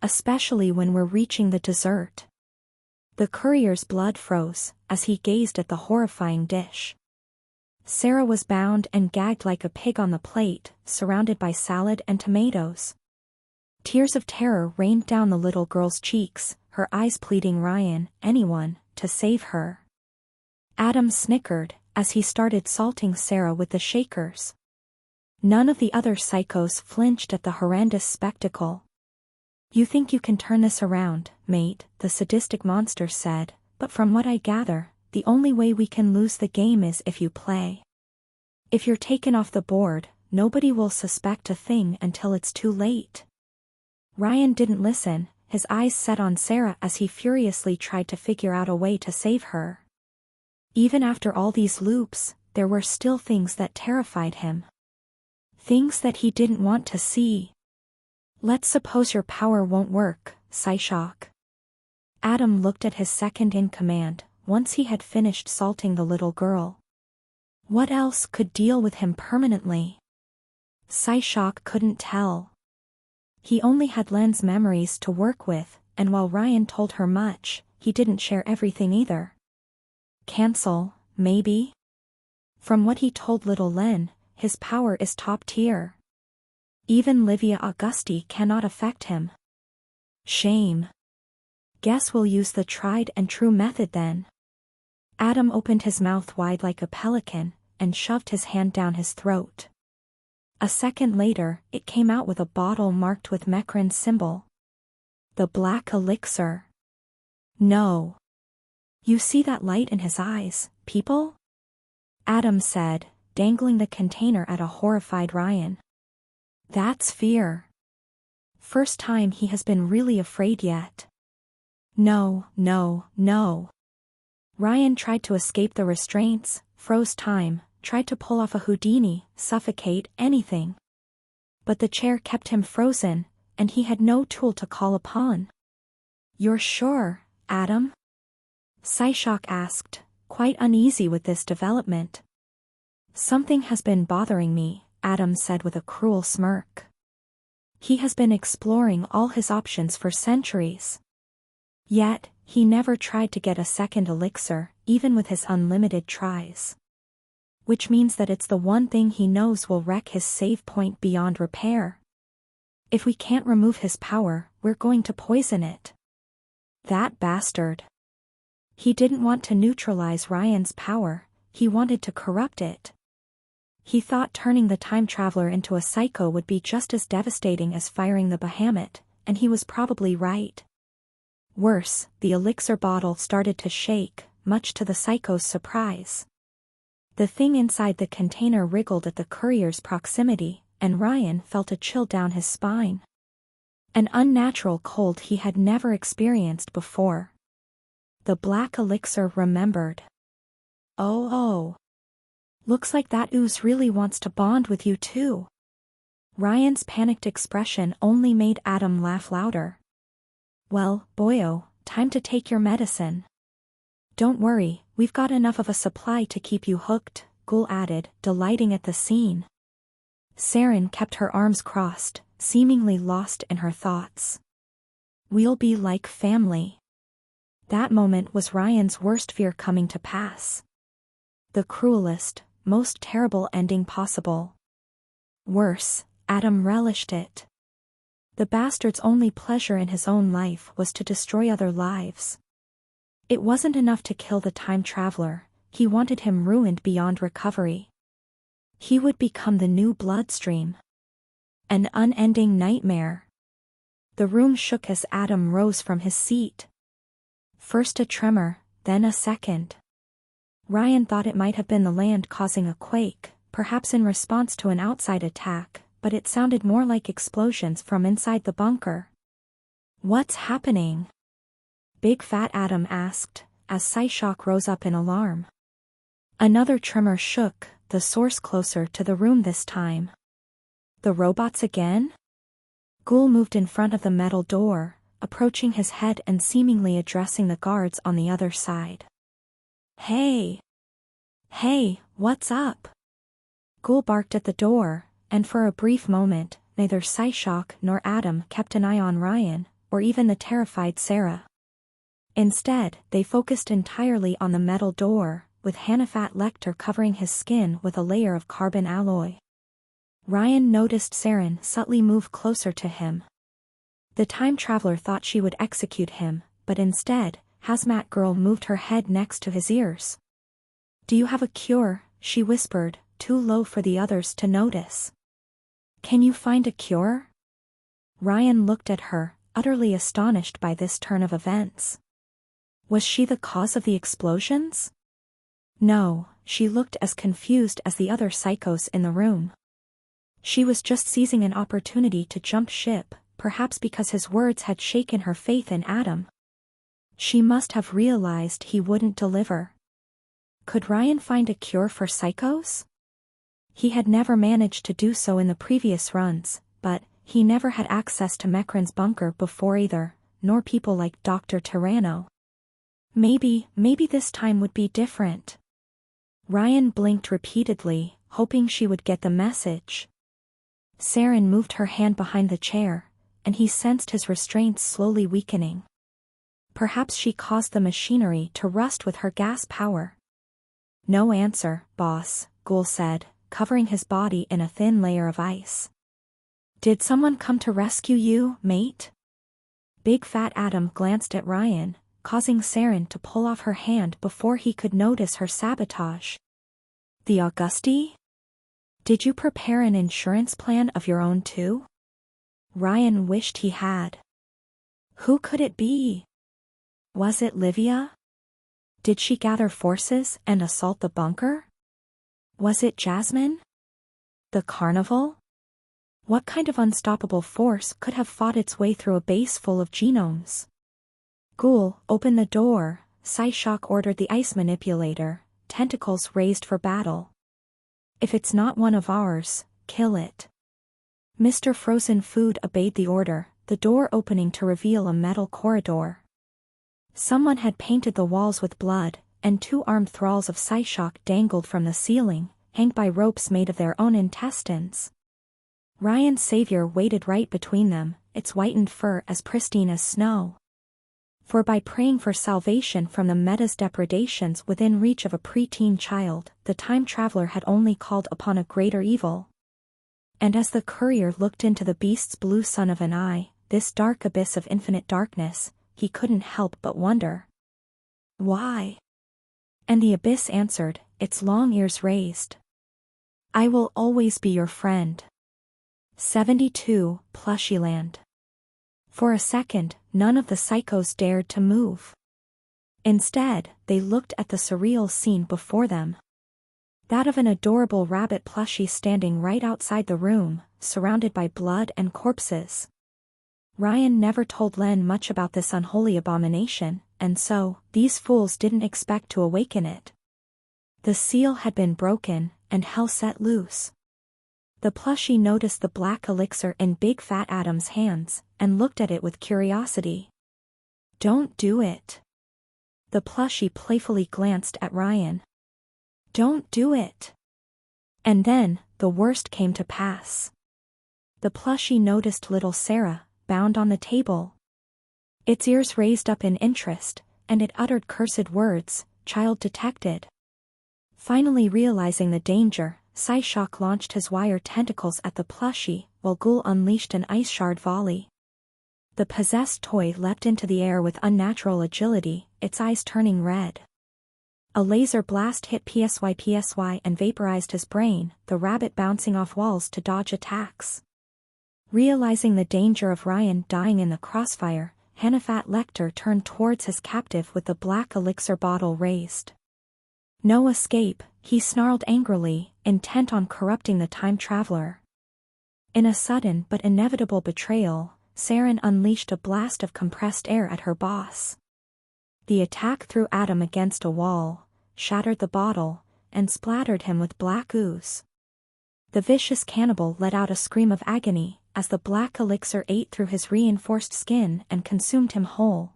Especially when we're reaching the dessert. The courier's blood froze, as he gazed at the horrifying dish. Sarah was bound and gagged like a pig on the plate, surrounded by salad and tomatoes. Tears of terror rained down the little girl's cheeks, her eyes pleading Ryan, anyone, to save her. Adam snickered, as he started salting Sarah with the shakers. None of the other psychos flinched at the horrendous spectacle. You think you can turn this around, mate, the sadistic monster said, but from what I gather, the only way we can lose the game is if you play. If you're taken off the board, nobody will suspect a thing until it's too late. Ryan didn't listen, his eyes set on Sarah as he furiously tried to figure out a way to save her. Even after all these loops, there were still things that terrified him. Things that he didn't want to see. Let's suppose your power won't work, Psyshock. Adam looked at his second-in-command, once he had finished salting the little girl. What else could deal with him permanently? Psyshock couldn't tell. He only had Len's memories to work with, and while Ryan told her much, he didn't share everything either. Cancel, maybe? From what he told little Len, his power is top tier. Even Livia Augusti cannot affect him. Shame. Guess we'll use the tried and true method then. Adam opened his mouth wide like a pelican, and shoved his hand down his throat. A second later, it came out with a bottle marked with Mecran's symbol. The black elixir. No. You see that light in his eyes, people? Adam said, dangling the container at a horrified Ryan. That's fear. First time he has been really afraid yet. No, no, no. Ryan tried to escape the restraints, froze time, tried to pull off a Houdini, suffocate, anything. But the chair kept him frozen, and he had no tool to call upon. You're sure, Adam? Psyshock asked, quite uneasy with this development. Something has been bothering me, Adam said with a cruel smirk. He has been exploring all his options for centuries. Yet, he never tried to get a second elixir, even with his unlimited tries. Which means that it's the one thing he knows will wreck his save point beyond repair. If we can't remove his power, we're going to poison it. That bastard. He didn't want to neutralize Ryan's power, he wanted to corrupt it. He thought turning the time traveler into a psycho would be just as devastating as firing the behemoth, and he was probably right. Worse, the elixir bottle started to shake, much to the psycho's surprise. The thing inside the container wriggled at the courier's proximity, and Ryan felt a chill down his spine. An unnatural cold he had never experienced before. The black elixir remembered. Oh. Looks like that ooze really wants to bond with you too. Ryan's panicked expression only made Adam laugh louder. Well, boyo, time to take your medicine. Don't worry, we've got enough of a supply to keep you hooked, Ghoul added, delighting at the scene. Saren kept her arms crossed, seemingly lost in her thoughts. We'll be like family. That moment was Ryan's worst fear coming to pass. The cruelest, most terrible ending possible. Worse, Adam relished it. The bastard's only pleasure in his own life was to destroy other lives. It wasn't enough to kill the time traveler, he wanted him ruined beyond recovery. He would become the new bloodstream. An unending nightmare. The room shook as Adam rose from his seat. First a tremor, then a second. Ryan thought it might have been the land causing a quake, perhaps in response to an outside attack, but it sounded more like explosions from inside the bunker. What's happening? Big Fat Adam asked, as Psyshock rose up in alarm. Another tremor shook, the source closer to the room this time. The robots again? Ghoul moved in front of the metal door, approaching his head and seemingly addressing the guards on the other side. Hey, what's up? Ghoul barked at the door, and for a brief moment, neither Psyshock nor Adam kept an eye on Ryan, or even the terrified Sarah. Instead, they focused entirely on the metal door, with Hannafat Lecter covering his skin with a layer of carbon alloy. Ryan noticed Saren subtly move closer to him. The time traveler thought she would execute him, but instead, Hazmat Girl moved her head next to his ears. Do you have a cure? She whispered, too low for the others to notice. Can you find a cure? Ryan looked at her, utterly astonished by this turn of events. Was she the cause of the explosions? No, she looked as confused as the other psychos in the room. She was just seizing an opportunity to jump ship, perhaps because his words had shaken her faith in Adam. She must have realized he wouldn't deliver. Could Ryan find a cure for psychos? He had never managed to do so in the previous runs, but he never had access to Mekran's bunker before either, nor people like Dr. Tyranno. Maybe this time would be different. Ryan blinked repeatedly, hoping she would get the message. Saren moved her hand behind the chair, and he sensed his restraints slowly weakening. Perhaps she caused the machinery to rust with her gas power. No answer, boss, Ghoul said, covering his body in a thin layer of ice. Did someone come to rescue you, mate? Big Fat Adam glanced at Ryan, causing Saren to pull off her hand before he could notice her sabotage. The Augusti? Did you prepare an insurance plan of your own too? Ryan wished he had. Who could it be? Was it Livia? Did she gather forces and assault the bunker? Was it Jasmine? The carnival? What kind of unstoppable force could have fought its way through a base full of genomes? Ghoul, open the door, Psyshock ordered the ice manipulator, tentacles raised for battle. If it's not one of ours, kill it. Mr. Frozen Food obeyed the order, the door opening to reveal a metal corridor. Someone had painted the walls with blood, and two armed thralls of Psyshock dangled from the ceiling, hanged by ropes made of their own intestines. Ryan's savior waited right between them, its whitened fur as pristine as snow. For by praying for salvation from the meta's depredations within reach of a preteen child, the time traveler had only called upon a greater evil. And as the courier looked into the beast's blue sun of an eye, this dark abyss of infinite darkness, he couldn't help but wonder. Why? And the abyss answered, its long ears raised. I will always be your friend. 72, Plushyland. For a second, none of the psychos dared to move. Instead, they looked at the surreal scene before them. That of an adorable rabbit plushie standing right outside the room, surrounded by blood and corpses. Ryan never told Len much about this unholy abomination, and so, these fools didn't expect to awaken it. The seal had been broken, and hell set loose. The plushie noticed the black elixir in Big Fat Adam's hands, and looked at it with curiosity. Don't do it. The plushie playfully glanced at Ryan. Don't do it. And then, the worst came to pass. The plushie noticed little Sarah, bound on the table. Its ears raised up in interest, and it uttered cursed words, "Child detected." Finally realizing the danger, Psyshock launched his wire tentacles at the plushie, while Ghoul unleashed an ice shard volley. The possessed toy leapt into the air with unnatural agility, its eyes turning red. A laser blast hit PSY and vaporized his brain, the rabbit bouncing off walls to dodge attacks. Realizing the danger of Ryan dying in the crossfire, Hanafat Lecter turned towards his captive with the black elixir bottle raised. No escape, he snarled angrily, intent on corrupting the time traveler. In a sudden but inevitable betrayal, Saren unleashed a blast of compressed air at her boss. The attack threw Adam against a wall, shattered the bottle, and splattered him with black ooze. The vicious cannibal let out a scream of agony, as the black elixir ate through his reinforced skin and consumed him whole.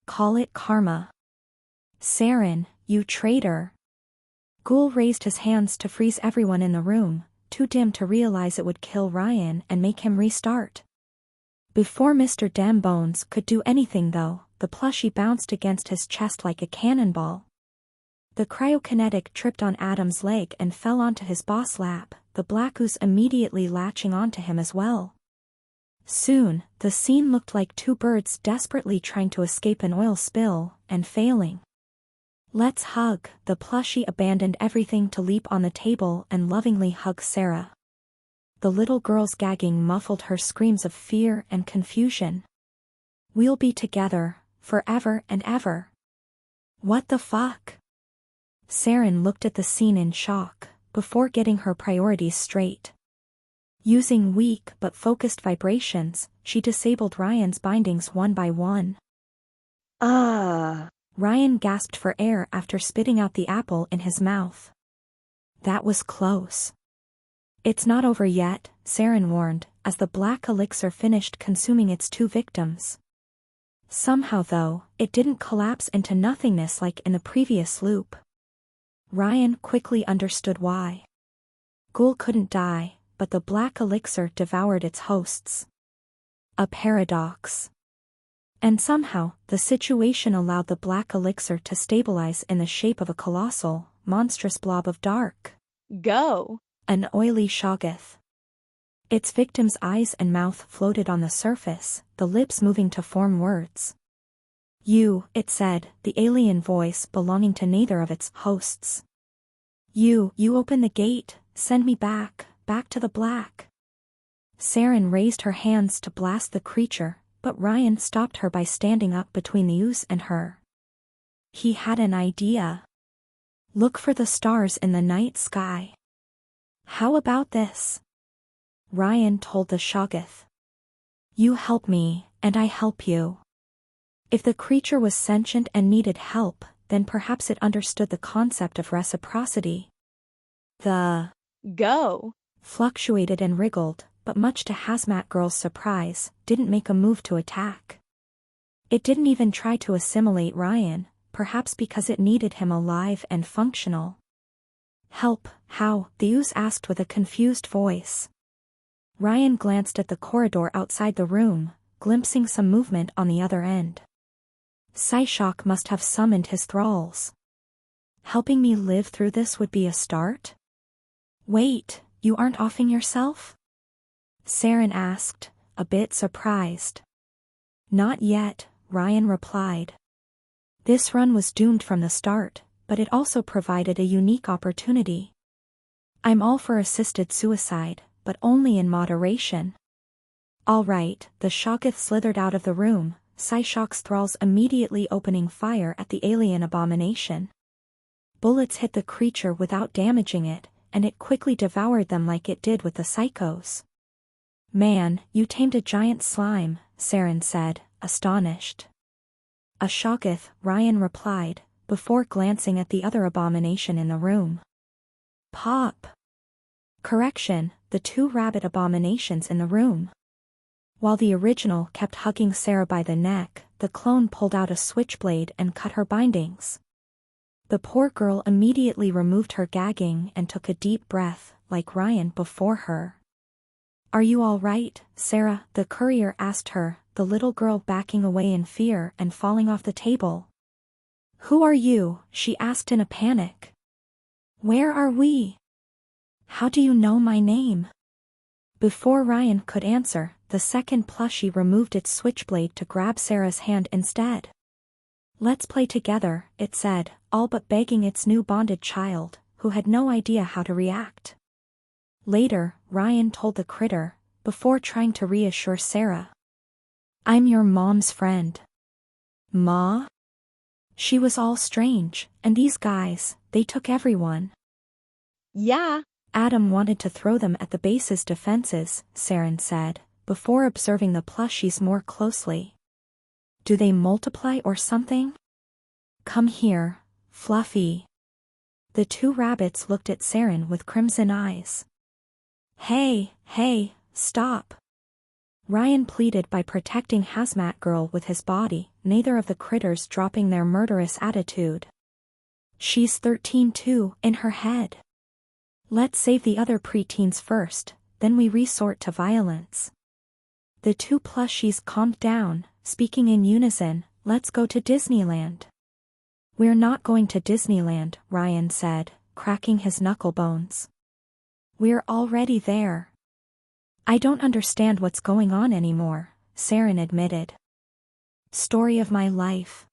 Call it karma. Saren, you traitor. Ghoul raised his hands to freeze everyone in the room, too dim to realize it would kill Ryan and make him restart. Before Mr. Dambones could do anything though, the plushie bounced against his chest like a cannonball. The cryokinetic tripped on Adam's leg and fell onto his boss lap, the black ooze immediately latching onto him as well. Soon, the scene looked like two birds desperately trying to escape an oil spill, and failing. Let's hug. The plushie abandoned everything to leap on the table and lovingly hug Sarah. The little girl's gagging muffled her screams of fear and confusion. We'll be together, forever and ever. What the fuck? Saren looked at the scene in shock, before getting her priorities straight. Using weak but focused vibrations, she disabled Ryan's bindings one by one. Ryan gasped for air after spitting out the apple in his mouth. That was close. It's not over yet, Saren warned, as the black elixir finished consuming its two victims. Somehow though, it didn't collapse into nothingness like in the previous loop. Ryan quickly understood why. Ghoul couldn't die, but the black elixir devoured its hosts. A paradox. And somehow, the situation allowed the black elixir to stabilize in the shape of a colossal, monstrous blob of dark. Go. An oily shoggoth. Its victim's eyes and mouth floated on the surface, the lips moving to form words. You, it said, the alien voice belonging to neither of its hosts. You open the gate, send me back to the black. Saren raised her hands to blast the creature, but Ryan stopped her by standing up between the ooze and her. He had an idea. Look for the stars in the night sky. How about this? Ryan told the shoggoth. You help me, and I help you. If the creature was sentient and needed help, then perhaps it understood the concept of reciprocity. The Go fluctuated and wriggled, but much to Hazmat Girl's surprise, didn't make a move to attack. It didn't even try to assimilate Ryan, perhaps because it needed him alive and functional. Help, how? The ooze asked with a confused voice. Ryan glanced at the corridor outside the room, glimpsing some movement on the other end. Psyshock must have summoned his thralls. Helping me live through this would be a start? Wait, you aren't offing yourself? Saren asked, a bit surprised. Not yet, Ryan replied. This run was doomed from the start, but it also provided a unique opportunity. I'm all for assisted suicide, but only in moderation. All right, the Shoggoth slithered out of the room, Psyshock's thralls immediately opening fire at the alien abomination. Bullets hit the creature without damaging it, and it quickly devoured them like it did with the psychos. Man, you tamed a giant slime, Saren said, astonished. A Shoggoth, Ryan replied, before glancing at the other abomination in the room. Pop. Correction, the 2 rabbit abominations in the room. While the original kept hugging Sarah by the neck, the clone pulled out a switchblade and cut her bindings. The poor girl immediately removed her gagging and took a deep breath, like Ryan before her. Are you all right, Sarah? The courier asked her, the little girl backing away in fear and falling off the table. Who are you? She asked in a panic. Where are we? How do you know my name? Before Ryan could answer, the second plushie removed its switchblade to grab Sarah's hand instead. Let's play together, it said, all but begging its new bonded child, who had no idea how to react. Later, Ryan told the critter, before trying to reassure Sarah. I'm your mom's friend. Ma? She was all strange, and these guys, they took everyone. Yeah. Adam wanted to throw them at the base's defenses, Saren said, before observing the plushies more closely. Do they multiply or something? Come here, Fluffy. The 2 rabbits looked at Saren with crimson eyes. Hey, stop. Ryan pleaded by protecting Hazmat Girl with his body, neither of the critters dropping their murderous attitude. She's 13 too, in her head. Let's save the other preteens first, then we resort to violence. The 2 plushies calmed down, speaking in unison, let's go to Disneyland. We're not going to Disneyland, Ryan said, cracking his knuckle bones. We're already there. I don't understand what's going on anymore, Saren admitted. Story of my life.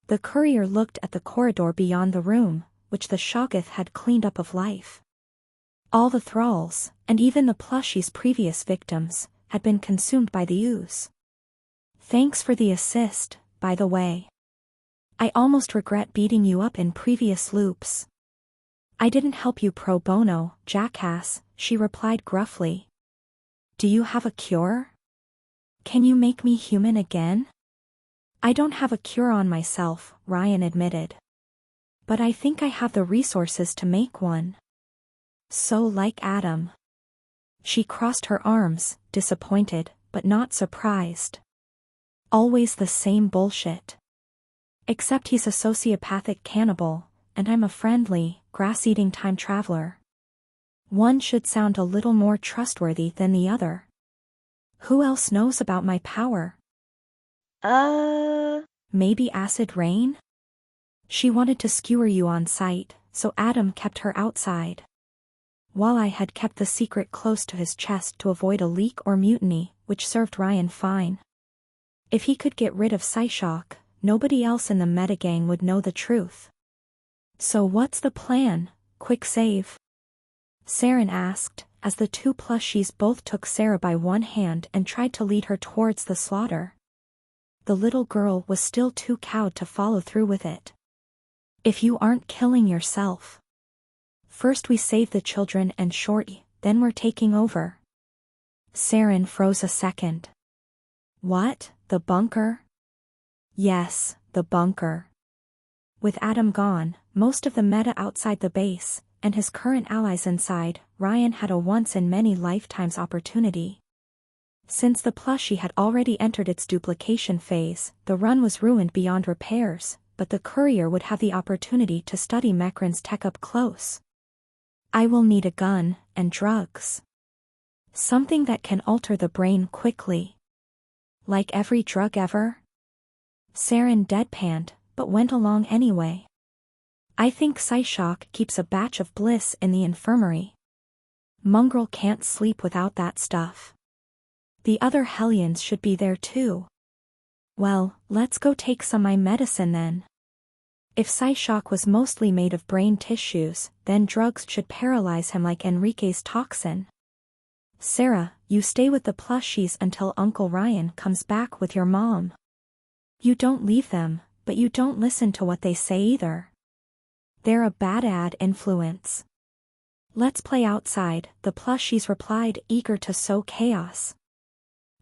The courier looked at the corridor beyond the room, which the Shoggoth had cleaned up of life. All the thralls, and even the plushie's previous victims, had been consumed by the ooze. Thanks for the assist, by the way. I almost regret beating you up in previous loops. I didn't help you pro bono, jackass, she replied gruffly. Do you have a cure? Can you make me human again? I don't have a cure on myself, Ryan admitted. But I think I have the resources to make one. So like Adam. She crossed her arms, disappointed, but not surprised. Always the same bullshit. Except he's a sociopathic cannibal, and I'm a friendly, grass-eating time traveler. One should sound a little more trustworthy than the other. Who else knows about my power? Maybe acid rain? She wanted to skewer you on sight, so Adam kept her outside. While I had kept the secret close to his chest to avoid a leak or mutiny, which served Ryan fine. If he could get rid of Psyshock, nobody else in the metagang would know the truth. So what's the plan? Quick save? Saren asked, as the 2 plushies both took Sarah by one hand and tried to lead her towards the slaughter. The little girl was still too cowed to follow through with it. If you aren't killing yourself. First we save the children and Shorty, then we're taking over. Saren froze a second. What, the bunker? Yes, the bunker. With Adam gone, most of the meta outside the base, and his current allies inside, Ryan had a once-in-many-lifetimes opportunity. Since the plushie had already entered its duplication phase, the run was ruined beyond repairs, but the courier would have the opportunity to study Mekran's tech up close. I will need a gun, and drugs. Something that can alter the brain quickly. Like every drug ever? Saren deadpanned, but went along anyway. I think Psyshock keeps a batch of bliss in the infirmary. Mongrel can't sleep without that stuff. The other Hellions should be there too. Well, let's go take some my medicine then. If Psyshock was mostly made of brain tissues, then drugs should paralyze him like Enrique's toxin. Sarah, you stay with the plushies until Uncle Ryan comes back with your mom. You don't leave them, but you don't listen to what they say either. They're a bad influence. Let's play outside, the plushies replied, eager to sow chaos.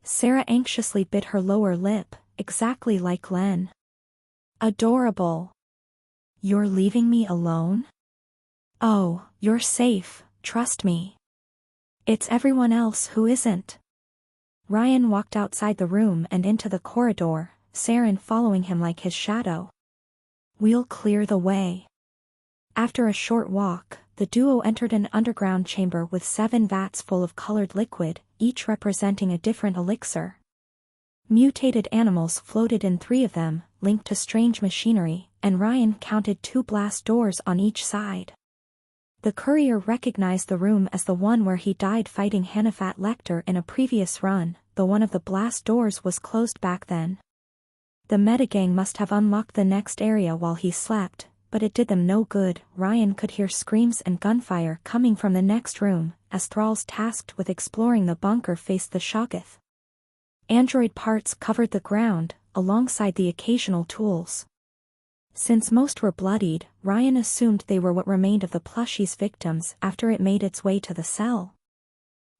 Sarah anxiously bit her lower lip, exactly like Len. Adorable. You're leaving me alone? Oh, you're safe, trust me. It's everyone else who isn't. Ryan walked outside the room and into the corridor, Saren following him like his shadow. We'll clear the way. After a short walk, the duo entered an underground chamber with 7 vats full of colored liquid, each representing a different elixir. Mutated animals floated in 3 of them, linked to strange machinery, and Ryan counted 2 blast doors on each side. The courier recognized the room as the one where he died fighting Hannafat Lecter in a previous run, though one of the blast doors was closed back then. The metagang must have unlocked the next area while he slept, but it did them no good. Ryan could hear screams and gunfire coming from the next room, as thralls tasked with exploring the bunker faced the Shoggoth. Android parts covered the ground, alongside the occasional tools. Since most were bloodied, Ryan assumed they were what remained of the plushie's victims after it made its way to the cell.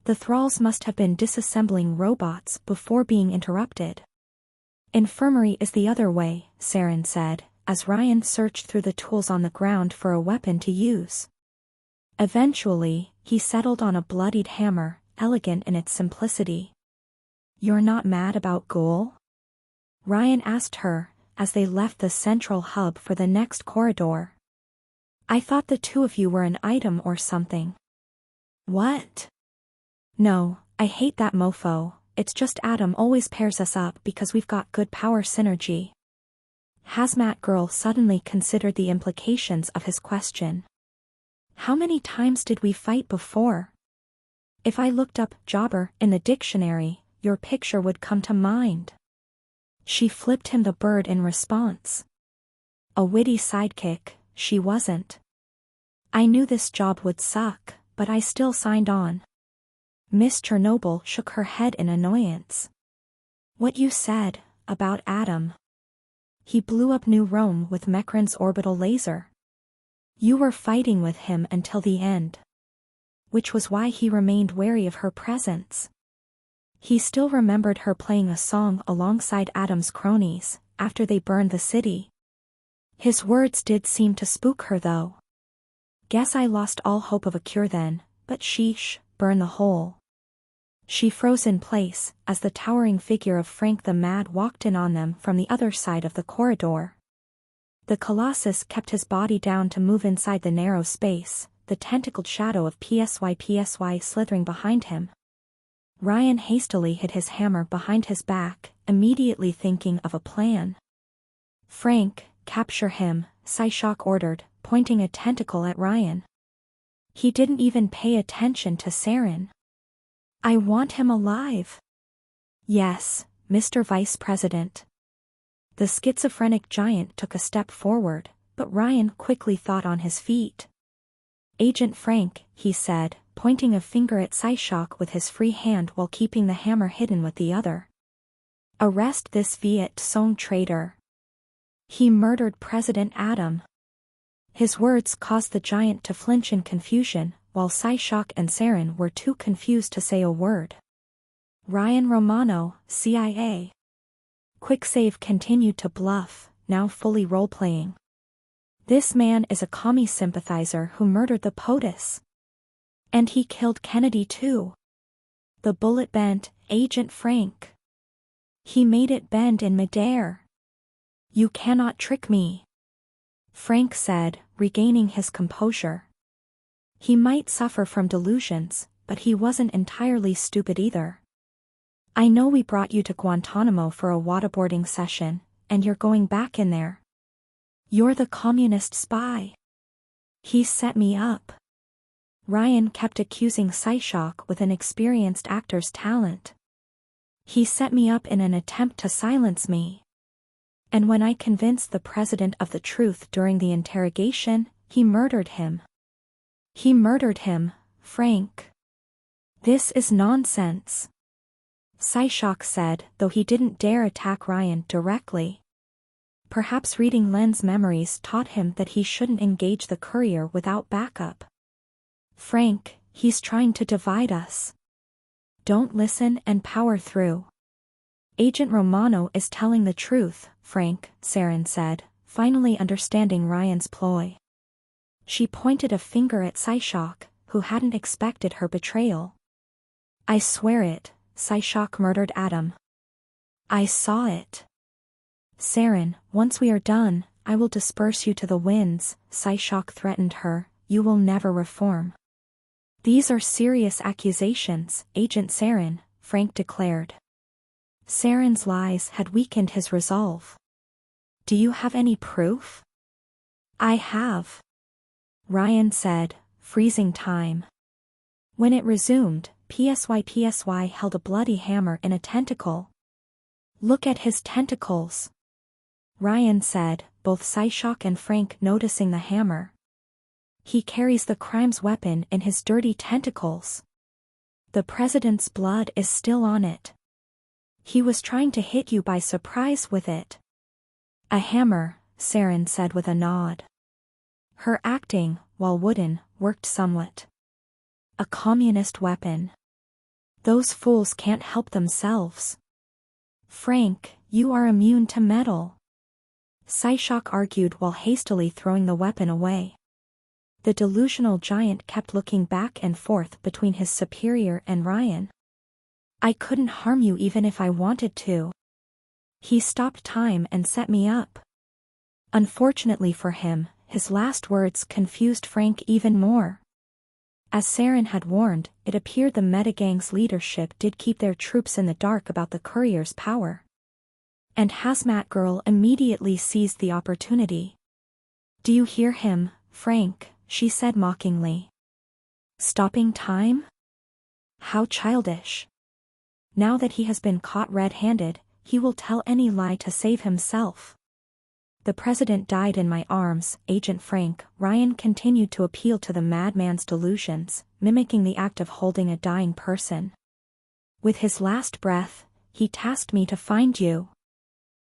The thralls must have been disassembling robots before being interrupted. Infirmary is the other way, Saren said, as Ryan searched through the tools on the ground for a weapon to use. Eventually, he settled on a bloodied hammer, elegant in its simplicity. You're not mad about Ghoul? Ryan asked her, as they left the central hub for the next corridor. I thought the 2 of you were an item or something. What? No, I hate that mofo, it's just Adam always pairs us up because we've got good power synergy. Hazmat Girl suddenly considered the implications of his question. How many times did we fight before? If I looked up jobber in the dictionary, your picture would come to mind. She flipped him the bird in response. A witty sidekick, she wasn't. I knew this job would suck, but I still signed on. Miss Chernobyl shook her head in annoyance. What you said, about Adam. He blew up New Rome with Mekran's orbital laser. You were fighting with him until the end. Which was why he remained wary of her presence. He still remembered her playing a song alongside Adam's cronies, after they burned the city. His words did seem to spook her though. Guess I lost all hope of a cure then, but sheesh, burn the hole. She froze in place, as the towering figure of Frank the Mad walked in on them from the other side of the corridor. The Colossus kept his body down to move inside the narrow space, the tentacled shadow of PSY slithering behind him. Ryan hastily hid his hammer behind his back, immediately thinking of a plan. Frank, capture him, Psyshock ordered, pointing a tentacle at Ryan. He didn't even pay attention to Saren. I want him alive. Yes, Mr. Vice President. The schizophrenic giant took a step forward, but Ryan quickly thought on his feet. Agent Frank, he said, pointing a finger at Psyshock with his free hand while keeping the hammer hidden with the other. Arrest this Viet Song traitor. He murdered President Adam. His words caused the giant to flinch in confusion, while Psyshock and Saren were too confused to say a word. Ryan Romano, CIA. Quicksave continued to bluff, now fully role-playing. This man is a commie sympathizer who murdered the POTUS. And he killed Kennedy too. The bullet bent, Agent Frank. He made it bend in midair. You cannot trick me. Frank said, regaining his composure. He might suffer from delusions, but he wasn't entirely stupid either. I know we brought you to Guantanamo for a waterboarding session, and you're going back in there. You're the communist spy. He set me up. Ryan kept accusing Psyshock with an experienced actor's talent. He set me up in an attempt to silence me. And when I convinced the president of the truth during the interrogation, he murdered him. He murdered him, Frank. This is nonsense. Psyshock said, though he didn't dare attack Ryan directly. Perhaps reading Len's memories taught him that he shouldn't engage the courier without backup. Frank, he's trying to divide us. Don't listen and power through. Agent Romano is telling the truth, Frank, Saren said, finally understanding Ryan's ploy. She pointed a finger at Psyshock, who hadn't expected her betrayal. I swear it, Psyshock murdered Adam. I saw it. Saren, once we are done, I will disperse you to the winds, Psyshock threatened her, you will never reform. These are serious accusations, Agent Saren, Frank declared. Saren's lies had weakened his resolve. Do you have any proof? I have. Ryan said, freezing time. When it resumed, PSY held a bloody hammer in a tentacle. Look at his tentacles. Ryan said, both Psyshock and Frank noticing the hammer. He carries the crime's weapon in his dirty tentacles. The president's blood is still on it. He was trying to hit you by surprise with it. A hammer, Saren said with a nod. Her acting, while wooden, worked somewhat. A communist weapon. Those fools can't help themselves. Frank, you are immune to metal. Psyshock argued while hastily throwing the weapon away. The delusional giant kept looking back and forth between his superior and Ryan. I couldn't harm you even if I wanted to. He stopped time and set me up. Unfortunately for him, his last words confused Frank even more. As Saren had warned, it appeared the Metagang's leadership did keep their troops in the dark about the courier's power. And Hazmat Girl immediately seized the opportunity. Do you hear him, Frank? She said mockingly. Stopping time? How childish. Now that he has been caught red-handed, he will tell any lie to save himself. The president died in my arms, Agent Frank. Ryan continued to appeal to the madman's delusions, mimicking the act of holding a dying person. With his last breath, he tasked me to find you.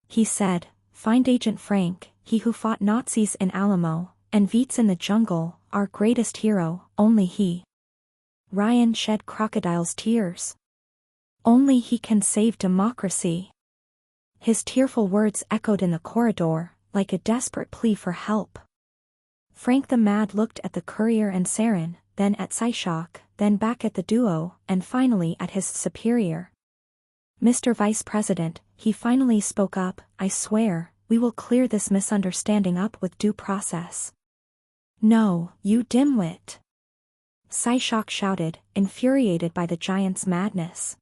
He said, find Agent Frank, he who fought Nazis in Alamo, and Viets in the jungle, our greatest hero, only he. Ryan shed crocodile's tears. Only he can save democracy. His tearful words echoed in the corridor, like a desperate plea for help. Frank the Mad looked at the courier and Saren, then at Psyshock, then back at the duo, and finally at his superior. Mr. Vice President, he finally spoke up, I swear, we will clear this misunderstanding up with due process. No, you dimwit. Psyshock shouted, infuriated by the giant's madness.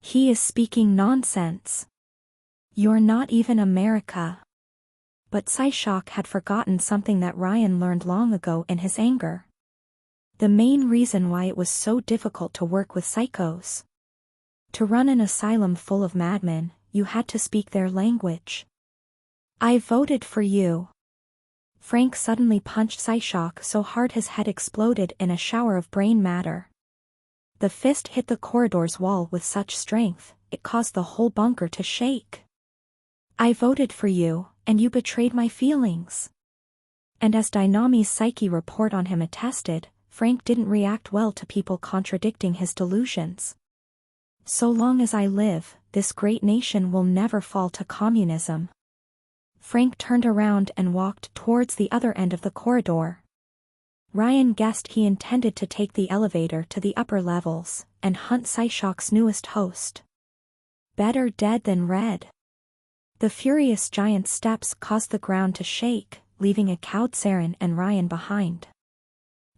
He is speaking nonsense. You're not even America. But Psyshock had forgotten something that Ryan learned long ago in his anger. The main reason why it was so difficult to work with psychos. To run an asylum full of madmen, you had to speak their language. I voted for you. Frank suddenly punched Psyshock so hard his head exploded in a shower of brain matter. The fist hit the corridor's wall with such strength, it caused the whole bunker to shake. I voted for you, and you betrayed my feelings. And as Dynami's psyche report on him attested, Frank didn't react well to people contradicting his delusions. So long as I live, this great nation will never fall to communism. Frank turned around and walked towards the other end of the corridor. Ryan guessed he intended to take the elevator to the upper levels, and hunt Psyshock's newest host. Better dead than red. The furious giant's steps caused the ground to shake, leaving a cowed Saren and Ryan behind.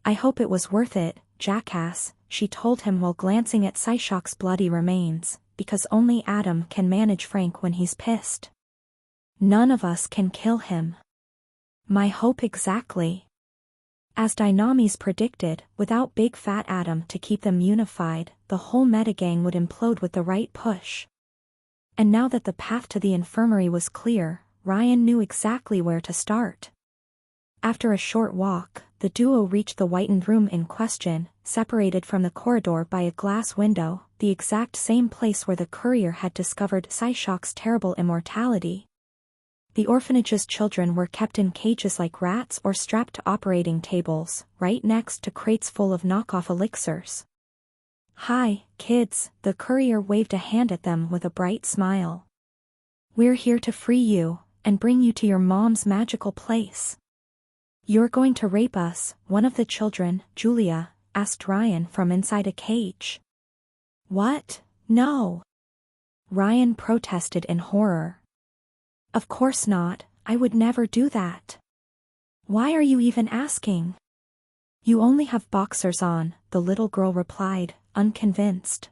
I hope it was worth it, jackass, she told him while glancing at Psyshock's bloody remains, because only Adam can manage Frank when he's pissed. None of us can kill him. My hope exactly. As Dynamis predicted, without Big Fat Adam to keep them unified, the whole metagang would implode with the right push. And now that the path to the infirmary was clear, Ryan knew exactly where to start. After a short walk, the duo reached the whitened room in question, separated from the corridor by a glass window, the exact same place where the courier had discovered Psyshock's terrible immortality. The orphanage's children were kept in cages like rats or strapped to operating tables, right next to crates full of knockoff elixirs. "Hi, kids," the courier waved a hand at them with a bright smile. "We're here to free you, and bring you to your mom's magical place." "You're going to rape us," one of the children, Julia, asked Ryan from inside a cage. "What? No!" Ryan protested in horror. "Of course not, I would never do that." "Why are you even asking?" "You only have boxers on," the little girl replied, unconvinced.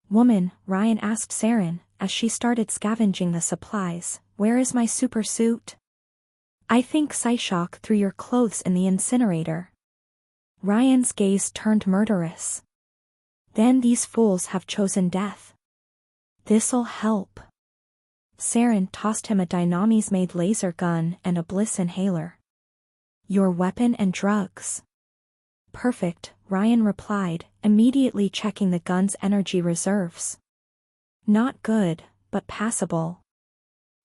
"Woman," Ryan asked Saren, as she started scavenging the supplies, "where is my super suit?" "I think Psyshock threw your clothes in the incinerator." Ryan's gaze turned murderous. "Then these fools have chosen death. This'll help." Saren tossed him a Dynamics-made laser gun and a bliss inhaler. "Your weapon and drugs." "Perfect," Ryan replied, immediately checking the gun's energy reserves. "Not good, but passable."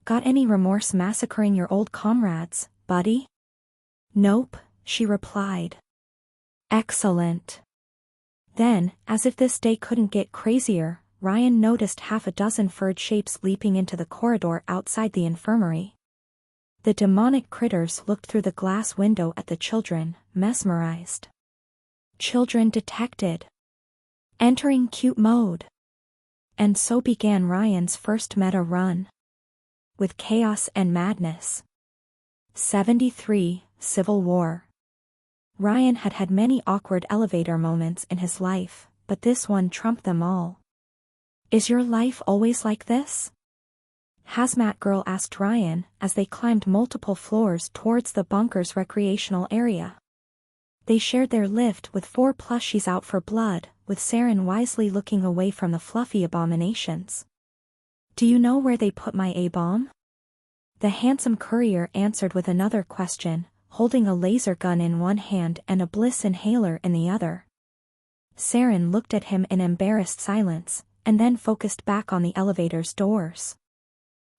"Got any remorse massacring your old comrades, buddy?" "Nope," she replied. "Excellent." Then, as if this day couldn't get crazier, Ryan noticed half a dozen furred shapes leaping into the corridor outside the infirmary. The demonic critters looked through the glass window at the children, mesmerized. Children detected. Entering cute mode. And so began Ryan's first meta run. With chaos and madness. 73, Civil War. Ryan had had many awkward elevator moments in his life, but this one trumped them all. "Is your life always like this?" Hazmat Girl asked Ryan as they climbed multiple floors towards the bunker's recreational area. They shared their lift with 4 plushies out for blood, with Saren wisely looking away from the fluffy abominations. "Do you know where they put my A-bomb?" The handsome courier answered with another question, holding a laser gun in one hand and a bliss inhaler in the other. Saren looked at him in embarrassed silence, and then focused back on the elevator's doors.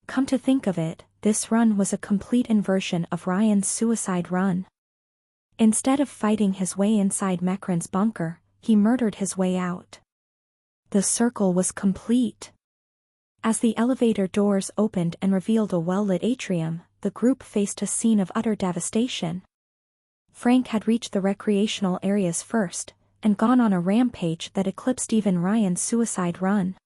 Come to think of it, this run was a complete inversion of Ryan's suicide run. Instead of fighting his way inside Mekran's bunker, he murdered his way out. The circle was complete. As the elevator doors opened and revealed a well-lit atrium, the group faced a scene of utter devastation. Frank had reached the recreational areas first, and gone on a rampage that eclipsed even Ryan's suicide run.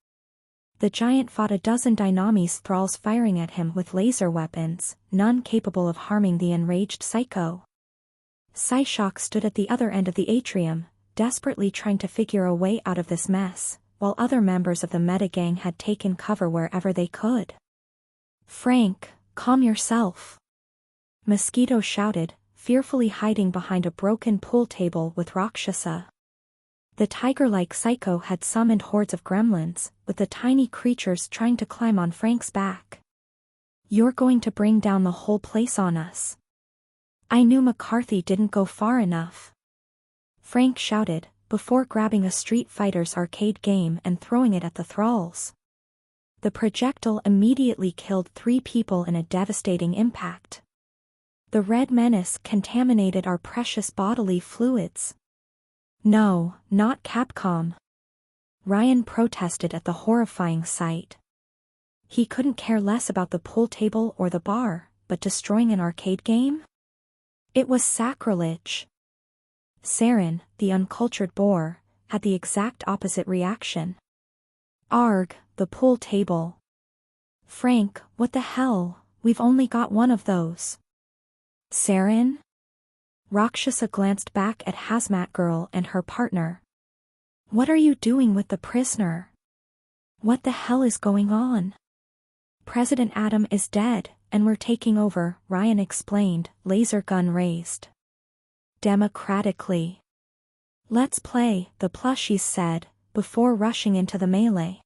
The giant fought a dozen Dynamics thralls firing at him with laser weapons, none capable of harming the enraged psycho. Psyshock stood at the other end of the atrium, desperately trying to figure a way out of this mess, while other members of the meta gang had taken cover wherever they could. "Frank, calm yourself," Mosquito shouted, fearfully hiding behind a broken pool table with Rakshasa. The tiger-like psycho had summoned hordes of gremlins, with the tiny creatures trying to climb on Frank's back. "You're going to bring down the whole place on us." "I knew McCarthy didn't go far enough," Frank shouted, before grabbing a Street Fighter's arcade game and throwing it at the thralls. The projectile immediately killed 3 people in a devastating impact. "The red menace contaminated our precious bodily fluids." "No, not Capcom." Ryan protested at the horrifying sight. He couldn't care less about the pool table or the bar, but destroying an arcade game? It was sacrilege. Saren, the uncultured boar, had the exact opposite reaction. "Arg, the pool table. Frank, what the hell, we've only got one of those." "Saren?" Rakshasa glanced back at Hazmat Girl and her partner. "What are you doing with the prisoner? What the hell is going on?" "President Adam is dead, and we're taking over," Ryan explained, laser gun raised. "Democratically." "Let's play," the plushies said, before rushing into the melee.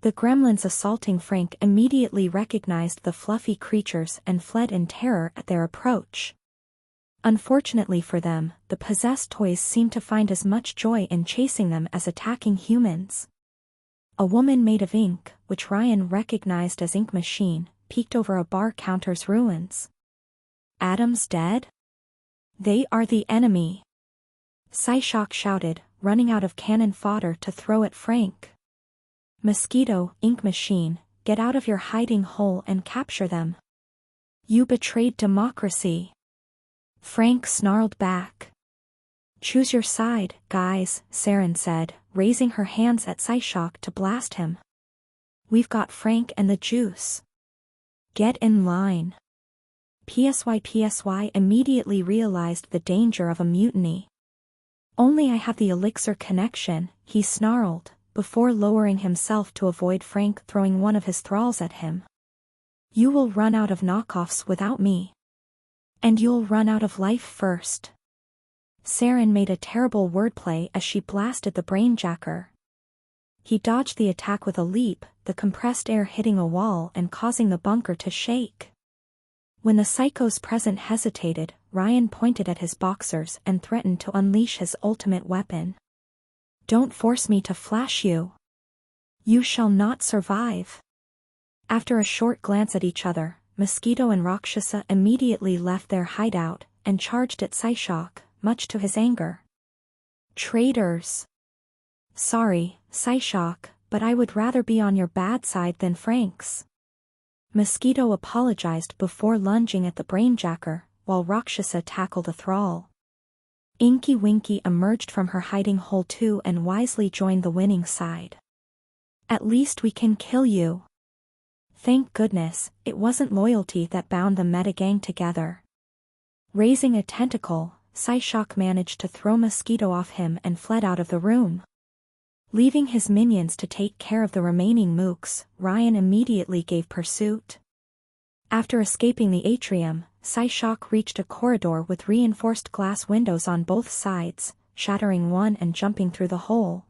The gremlins assaulting Frank immediately recognized the fluffy creatures and fled in terror at their approach. Unfortunately for them, the possessed toys seemed to find as much joy in chasing them as attacking humans. A woman made of ink, which Ryan recognized as Ink Machine, peeked over a bar counter's ruins. Adam's dead? They are the enemy. Psyshock shouted, running out of cannon fodder to throw at Frank. Mosquito, Ink Machine, get out of your hiding hole and capture them. You betrayed democracy. Frank snarled back. Choose your side, guys, Saren said, raising her hands at Psyshock to blast him. We've got Frank and the juice. Get in line. PSY immediately realized the danger of a mutiny. Only I have the elixir connection, he snarled, before lowering himself to avoid Frank throwing one of his thralls at him. You will run out of knockoffs without me. And you'll run out of life first. Saren made a terrible wordplay as she blasted the brainjacker. He dodged the attack with a leap, the compressed air hitting a wall and causing the bunker to shake. When the psychos present hesitated, Ryan pointed at his boxers and threatened to unleash his ultimate weapon. Don't force me to flash you. You shall not survive. After a short glance at each other, Mosquito and Rakshasa immediately left their hideout and charged at Psyshock, much to his anger. Traitors! Sorry, Psyshock, but I would rather be on your bad side than Frank's. Mosquito apologized before lunging at the brainjacker, while Rakshasa tackled a thrall. Inky Winky emerged from her hiding hole too and wisely joined the winning side. At least we can kill you. Thank goodness, it wasn't loyalty that bound the meta-gang together. Raising a tentacle, Psyshock managed to throw Mosquito off him and fled out of the room. Leaving his minions to take care of the remaining mooks, Ryan immediately gave pursuit. After escaping the atrium, Psyshock reached a corridor with reinforced glass windows on both sides, shattering one and jumping through the hole.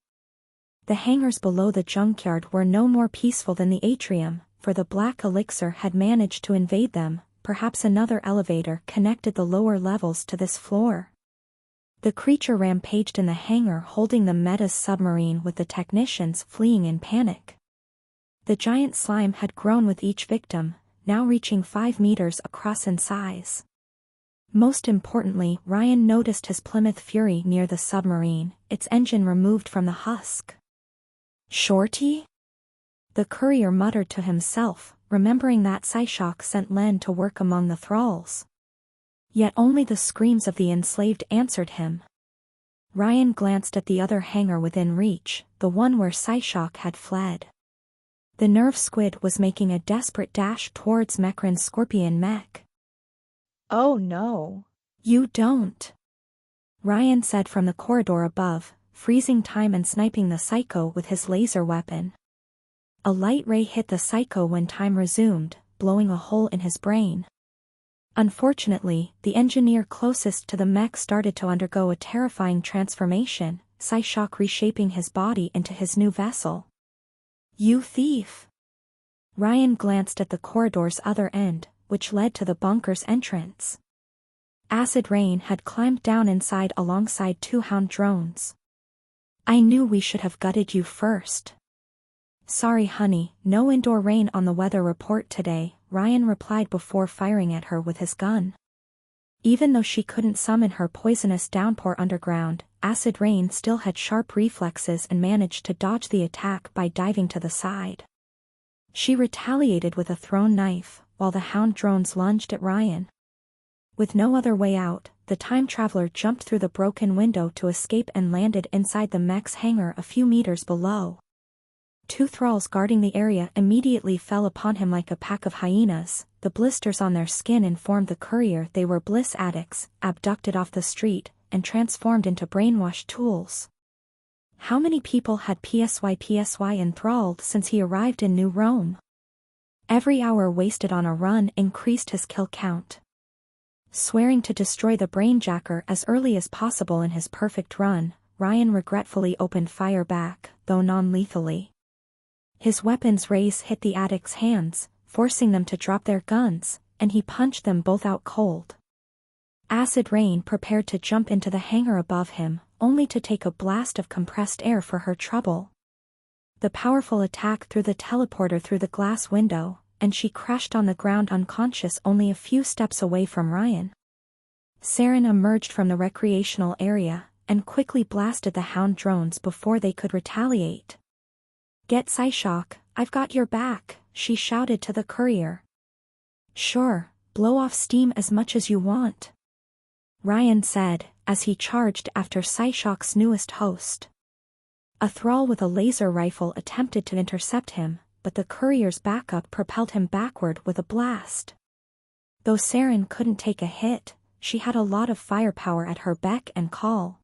The hangars below the junkyard were no more peaceful than the atrium, for the black elixir had managed to invade them. Perhaps another elevator connected the lower levels to this floor. The creature rampaged in the hangar holding the Meta's submarine with the technicians fleeing in panic. The giant slime had grown with each victim, now reaching 5 meters across in size. Most importantly, Ryan noticed his Plymouth Fury near the submarine, its engine removed from the husk. Shorty? The courier muttered to himself, remembering that Psyshock sent Len to work among the thralls. Yet only the screams of the enslaved answered him. Ryan glanced at the other hangar within reach, the one where Psyshock had fled. The nerve squid was making a desperate dash towards Mekran's scorpion mech. Oh no. You don't. Ryan said from the corridor above, freezing time and sniping the psycho with his laser weapon. A light ray hit the psycho when time resumed, blowing a hole in his brain. Unfortunately, the engineer closest to the mech started to undergo a terrifying transformation, Psyshock reshaping his body into his new vessel. You thief! Ryan glanced at the corridor's other end, which led to the bunker's entrance. Acid Rain had climbed down inside alongside 2 hound drones. I knew we should have gutted you first. Sorry honey, no indoor rain on the weather report today, Ryan replied before firing at her with his gun. Even though she couldn't summon her poisonous downpour underground, Acid Rain still had sharp reflexes and managed to dodge the attack by diving to the side. She retaliated with a thrown knife, while the hound drones lunged at Ryan. With no other way out, the time traveler jumped through the broken window to escape and landed inside the mech's hangar a few meters below. 2 thralls guarding the area immediately fell upon him like a pack of hyenas. The blisters on their skin informed the courier they were bliss addicts, abducted off the street, and transformed into brainwashed tools. How many people had PSY enthralled since he arrived in New Rome? Every hour wasted on a run increased his kill count. Swearing to destroy the brainjacker as early as possible in his perfect run, Ryan regretfully opened fire back, though non-lethally. His weapon's rays hit the addict's hands, forcing them to drop their guns, and he punched them both out cold. Acid Rain prepared to jump into the hangar above him, only to take a blast of compressed air for her trouble. The powerful attack threw the teleporter through the glass window, and she crashed on the ground unconscious only a few steps away from Ryan. Saren emerged from the recreational area, and quickly blasted the Hound drones before they could retaliate. "Get Psyshock, I've got your back," she shouted to the courier. "Sure, blow off steam as much as you want," Ryan said, as he charged after Psyshock's newest host. A thrall with a laser rifle attempted to intercept him, but the courier's backup propelled him backward with a blast. Though Saren couldn't take a hit, she had a lot of firepower at her beck and call.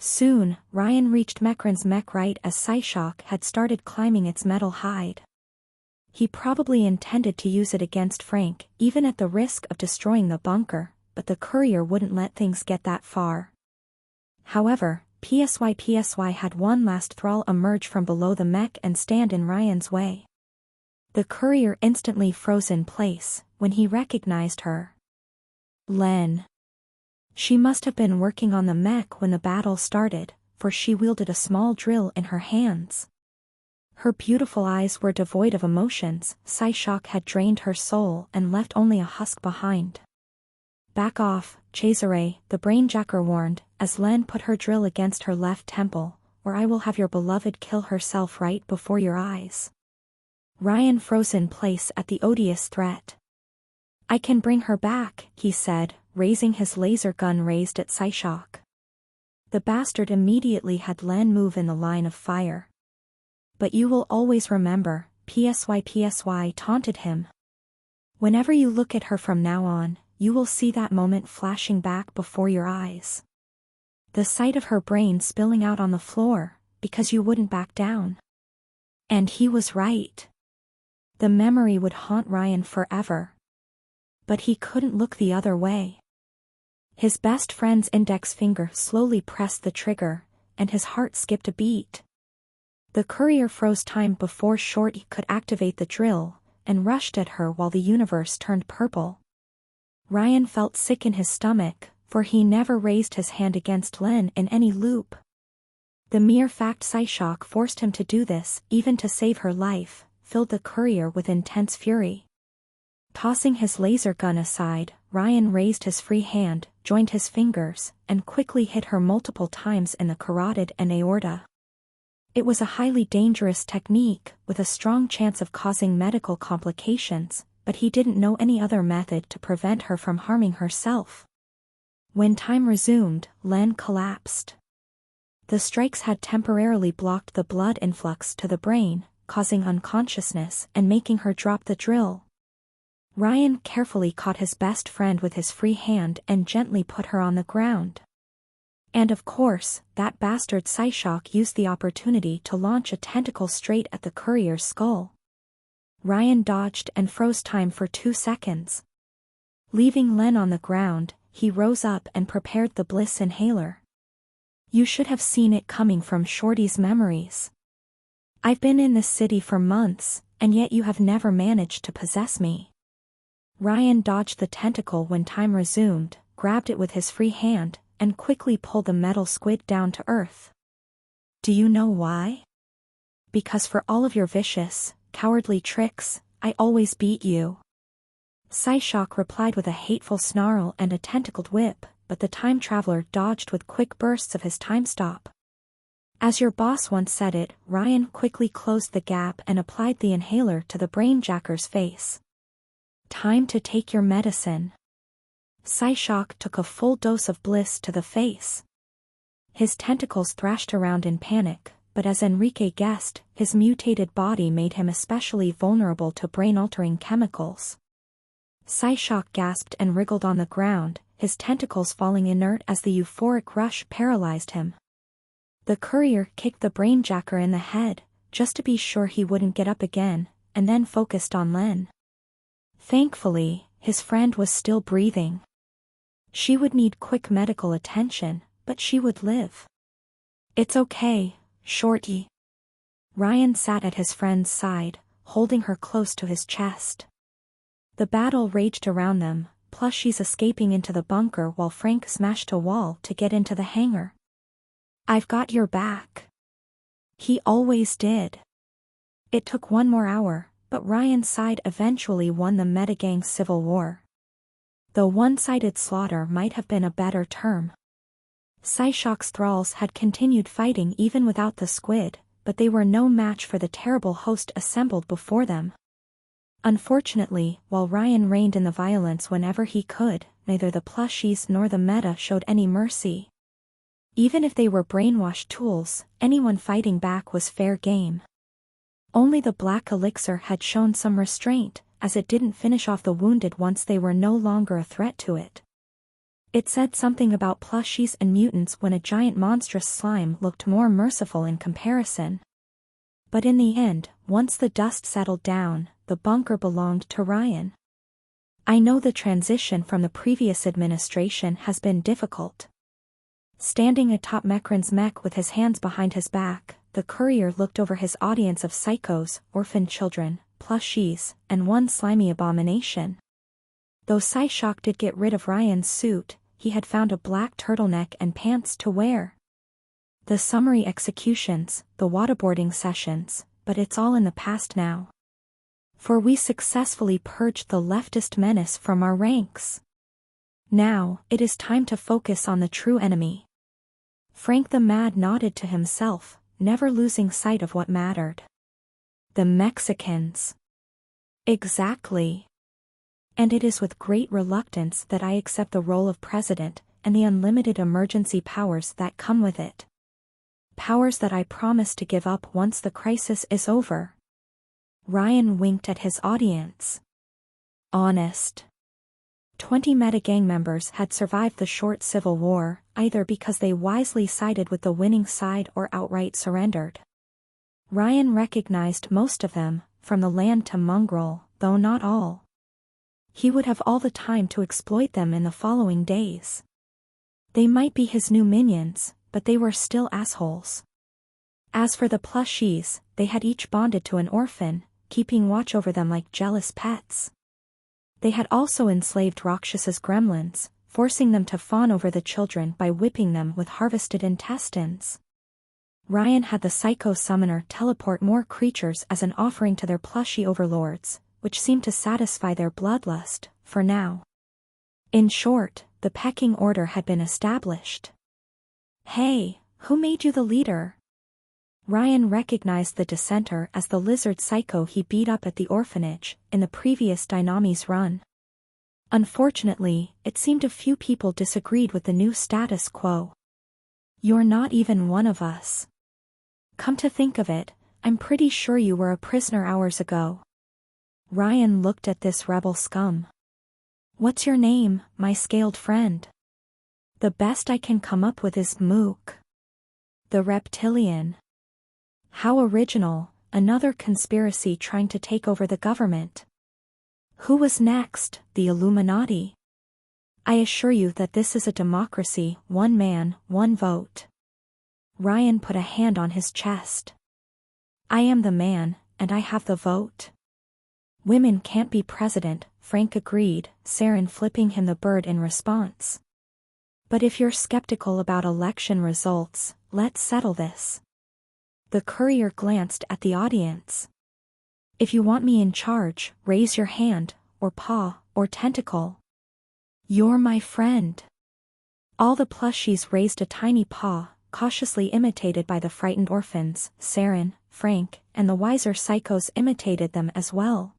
Soon, Ryan reached Mekran's mech right as Psyshock had started climbing its metal hide. He probably intended to use it against Frank, even at the risk of destroying the bunker, but the courier wouldn't let things get that far. However, PSY had one last thrall emerge from below the mech and stand in Ryan's way. The courier instantly froze in place when he recognized her. Len. She must have been working on the mech when the battle started, for she wielded a small drill in her hands. Her beautiful eyes were devoid of emotions. Psyshock had drained her soul and left only a husk behind. "Back off, Cesare," the brainjacker warned, as Len put her drill against her left temple, "or I will have your beloved kill herself right before your eyes." Ryan froze in place at the odious threat. "I can bring her back," he said, raising his laser gun raised at Psyshock. The bastard immediately had Len move in the line of fire. "But you will always remember," PSY taunted him. "Whenever you look at her from now on, you will see that moment flashing back before your eyes. The sight of her brain spilling out on the floor, because you wouldn't back down." And he was right. The memory would haunt Ryan forever. But he couldn't look the other way. His best friend's index finger slowly pressed the trigger, and his heart skipped a beat. The courier froze time before Shorty could activate the drill, and rushed at her while the universe turned purple. Ryan felt sick in his stomach, for he never raised his hand against Len in any loop. The mere fact Psyshock forced him to do this, even to save her life, filled the courier with intense fury. Tossing his laser gun aside, Ryan raised his free hand, joined his fingers, and quickly hit her multiple times in the carotid and aorta. It was a highly dangerous technique, with a strong chance of causing medical complications, but he didn't know any other method to prevent her from harming herself. When time resumed, Len collapsed. The strikes had temporarily blocked the blood influx to the brain, causing unconsciousness and making her drop the drill. Ryan carefully caught his best friend with his free hand and gently put her on the ground. And of course, that bastard Psyshock used the opportunity to launch a tentacle straight at the courier's skull. Ryan dodged and froze time for 2 seconds. Leaving Len on the ground, he rose up and prepared the bliss inhaler. "You should have seen it coming from Shorty's memories. I've been in this city for months, and yet you have never managed to possess me." Ryan dodged the tentacle when time resumed, grabbed it with his free hand, and quickly pulled the metal squid down to earth. "Do you know why? Because for all of your vicious, cowardly tricks, I always beat you." Psyshock replied with a hateful snarl and a tentacled whip, but the time traveler dodged with quick bursts of his time stop. "As your boss once said it," Ryan quickly closed the gap and applied the inhaler to the brainjacker's face. "Time to take your medicine." Psyshock took a full dose of bliss to the face. His tentacles thrashed around in panic, but as Enrique guessed, his mutated body made him especially vulnerable to brain-altering chemicals. Psyshock gasped and wriggled on the ground, his tentacles falling inert as the euphoric rush paralyzed him. The courier kicked the brainjacker in the head, just to be sure he wouldn't get up again, and then focused on Len. Thankfully, his friend was still breathing. She would need quick medical attention, but she would live. "It's okay, Shorty." Ryan sat at his friend's side, holding her close to his chest. The battle raged around them, plushies escaping into the bunker while Frank smashed a wall to get into the hangar. "I've got your back." He always did. It took one more hour, but Ryan's side eventually won the metagang civil war. Though one-sided slaughter might have been a better term. Psyshock's thralls had continued fighting even without the squid, but they were no match for the terrible host assembled before them. Unfortunately, while Ryan reigned in the violence whenever he could, neither the plushies nor the meta showed any mercy. Even if they were brainwashed tools, anyone fighting back was fair game. Only the black elixir had shown some restraint, as it didn't finish off the wounded once they were no longer a threat to it. It said something about plushies and mutants when a giant monstrous slime looked more merciful in comparison. But in the end, once the dust settled down, the bunker belonged to Ryan. I know the transition from the previous administration has been difficult. Standing atop Mekran's mech with his hands behind his back, the courier looked over his audience of psychos, orphan children, plushies, and one slimy abomination. Though Psyshock did get rid of Ryan's suit, he had found a black turtleneck and pants to wear. The summary executions, the waterboarding sessions, but it's all in the past now. For we successfully purged the leftist menace from our ranks. Now, it is time to focus on the true enemy. Frank the Mad nodded to himself, never losing sight of what mattered. The Mexicans. Exactly. And it is with great reluctance that I accept the role of president, and the unlimited emergency powers that come with it. Powers that I promise to give up once the crisis is over. Ryan winked at his audience. Honest. 20 metagang members had survived the short civil war, either because they wisely sided with the winning side or outright surrendered. Ryan recognized most of them, from the land to mongrel, though not all. He would have all the time to exploit them in the following days. They might be his new minions, but they were still assholes. As for the plushies, they had each bonded to an orphan, keeping watch over them like jealous pets. They had also enslaved Rakshas's gremlins, forcing them to fawn over the children by whipping them with harvested intestines. Ryan had the Psycho Summoner teleport more creatures as an offering to their plushie overlords, which seemed to satisfy their bloodlust, for now. In short, the pecking order had been established. "Hey, who made you the leader?" Ryan recognized the dissenter as the lizard psycho he beat up at the orphanage, in the previous Dynamis run. Unfortunately, it seemed a few people disagreed with the new status quo. "You're not even one of us. Come to think of it, I'm pretty sure you were a prisoner hours ago." Ryan looked at this rebel scum. "What's your name, my scaled friend?" "The best I can come up with is Mook. The Reptilian." How original, another conspiracy trying to take over the government. Who was next, the Illuminati? I assure you that this is a democracy, one man, one vote. Ryan put a hand on his chest. I am the man, and I have the vote. Women can't be president, Frank agreed, Saren flipping him the bird in response. But if you're skeptical about election results, let's settle this. The courier glanced at the audience. If you want me in charge, raise your hand, or paw, or tentacle. You're my friend. All the plushies raised a tiny paw, cautiously imitated by the frightened orphans. Saren, Frank, and the wiser psychos imitated them as well.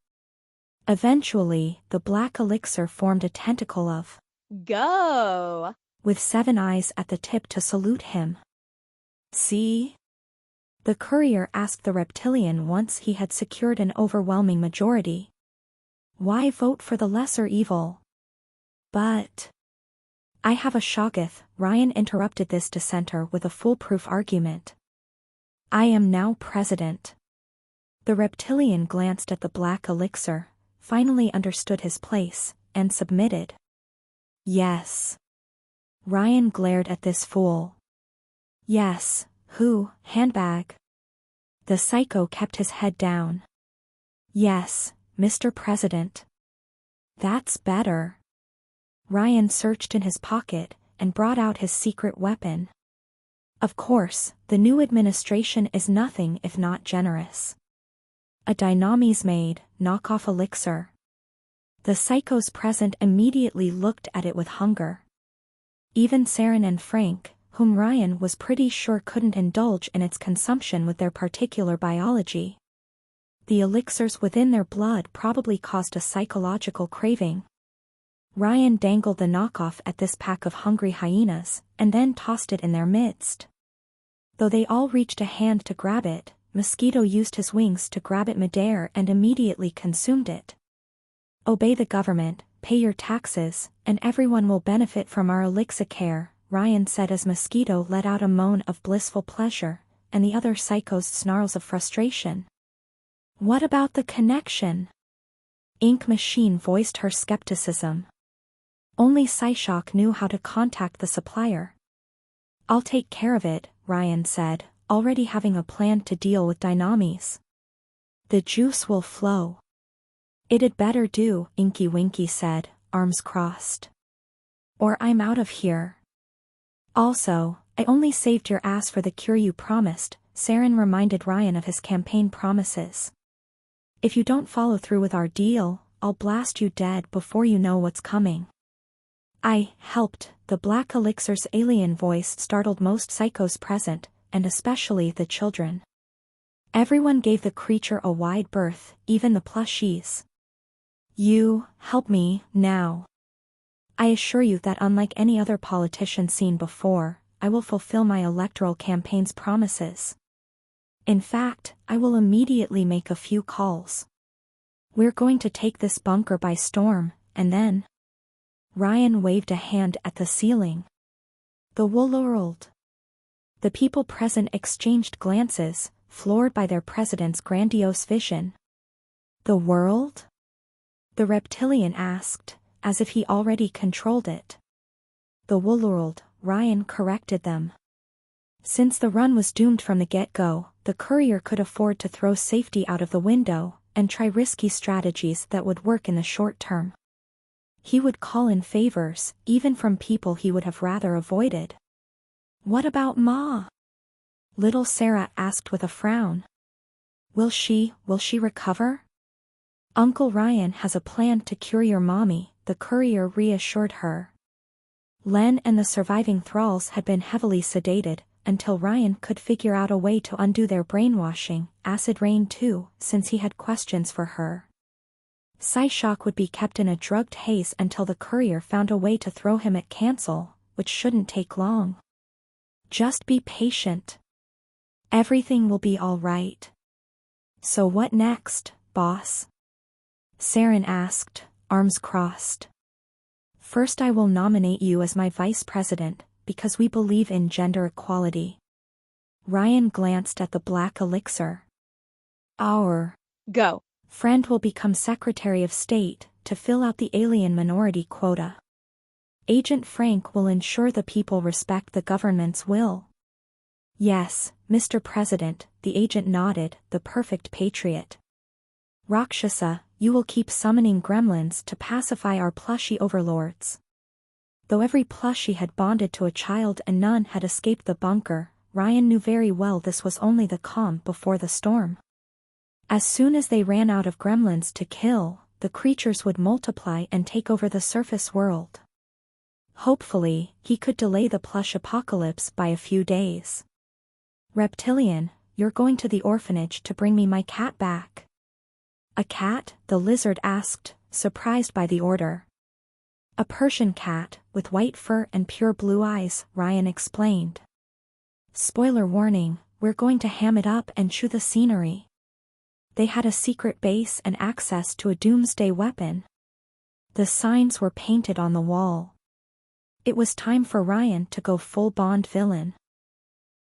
Eventually, the black elixir formed a tentacle of Go! with 7 eyes at the tip to salute him. See? The courier asked the reptilian once he had secured an overwhelming majority. Why vote for the lesser evil? But I have a shoggoth, Ryan interrupted this dissenter with a foolproof argument. I am now president. The reptilian glanced at the black elixir, finally understood his place, and submitted. Yes. Ryan glared at this fool. Yes, who, handbag? The psycho kept his head down. Yes, Mr. President. That's better. Ryan searched in his pocket and brought out his secret weapon. Of course, the new administration is nothing if not generous. A Dynamese-made, knockoff elixir. The psychos present immediately looked at it with hunger. Even Saren and Frank, whom Ryan was pretty sure couldn't indulge in its consumption with their particular biology. The elixirs within their blood probably caused a psychological craving. Ryan dangled the knockoff at this pack of hungry hyenas, and then tossed it in their midst. Though they all reached a hand to grab it, Mosquito used his wings to grab it midair and immediately consumed it. Obey the government, pay your taxes, and everyone will benefit from our elixir care, Ryan said as Mosquito let out a moan of blissful pleasure, and the other psychos snarls of frustration. What about the connection? Ink Machine voiced her skepticism. Only Psyshock knew how to contact the supplier. I'll take care of it, Ryan said, already having a plan to deal with Dynamis. The juice will flow. It'd better do, Inky Winky said, arms crossed. Or I'm out of here. Also, I only saved your ass for the cure you promised, Saren reminded Ryan of his campaign promises. If you don't follow through with our deal, I'll blast you dead before you know what's coming. I helped. The black elixir's alien voice startled most psychos present, and especially the children. Everyone gave the creature a wide berth, even the plushies. You, help me, now. I assure you that unlike any other politician seen before, I will fulfill my electoral campaign's promises. In fact, I will immediately make a few calls. We're going to take this bunker by storm, and then... Ryan waved a hand at the ceiling. The world. The people present exchanged glances, floored by their president's grandiose vision. The world? The reptilian asked, as if he already controlled it. The world, Ryan corrected them. Since the run was doomed from the get-go, the courier could afford to throw safety out of the window, and try risky strategies that would work in the short term. He would call in favors, even from people he would have rather avoided. What about Ma? Little Sarah asked with a frown. Will she recover? Uncle Ryan has a plan to cure your mommy, the courier reassured her. Len and the surviving thralls had been heavily sedated, until Ryan could figure out a way to undo their brainwashing, acid rain too, since he had questions for her. Psyshock would be kept in a drugged haze until the courier found a way to throw him at cancel, which shouldn't take long. Just be patient. Everything will be all right. So what next, boss? Saren asked, arms crossed. First I will nominate you as my vice president, because we believe in gender equality. Ryan glanced at the black elixir. Our Go. friend will become Secretary of State, to fill out the alien minority quota. Agent Frank will ensure the people respect the government's will. Yes, Mr. President, the agent nodded, the perfect patriot. Rakshasa, you will keep summoning gremlins to pacify our plushie overlords. Though every plushie had bonded to a child and none had escaped the bunker, Ryan knew very well this was only the calm before the storm. As soon as they ran out of gremlins to kill, the creatures would multiply and take over the surface world. Hopefully, he could delay the plush apocalypse by a few days. Reptilian, you're going to the orphanage to bring me my cat back. A cat? The lizard asked, surprised by the order. A Persian cat, with white fur and pure blue eyes, Ryan explained. Spoiler warning, we're going to ham it up and chew the scenery. They had a secret base and access to a doomsday weapon. The signs were painted on the wall. It was time for Ryan to go full Bond villain.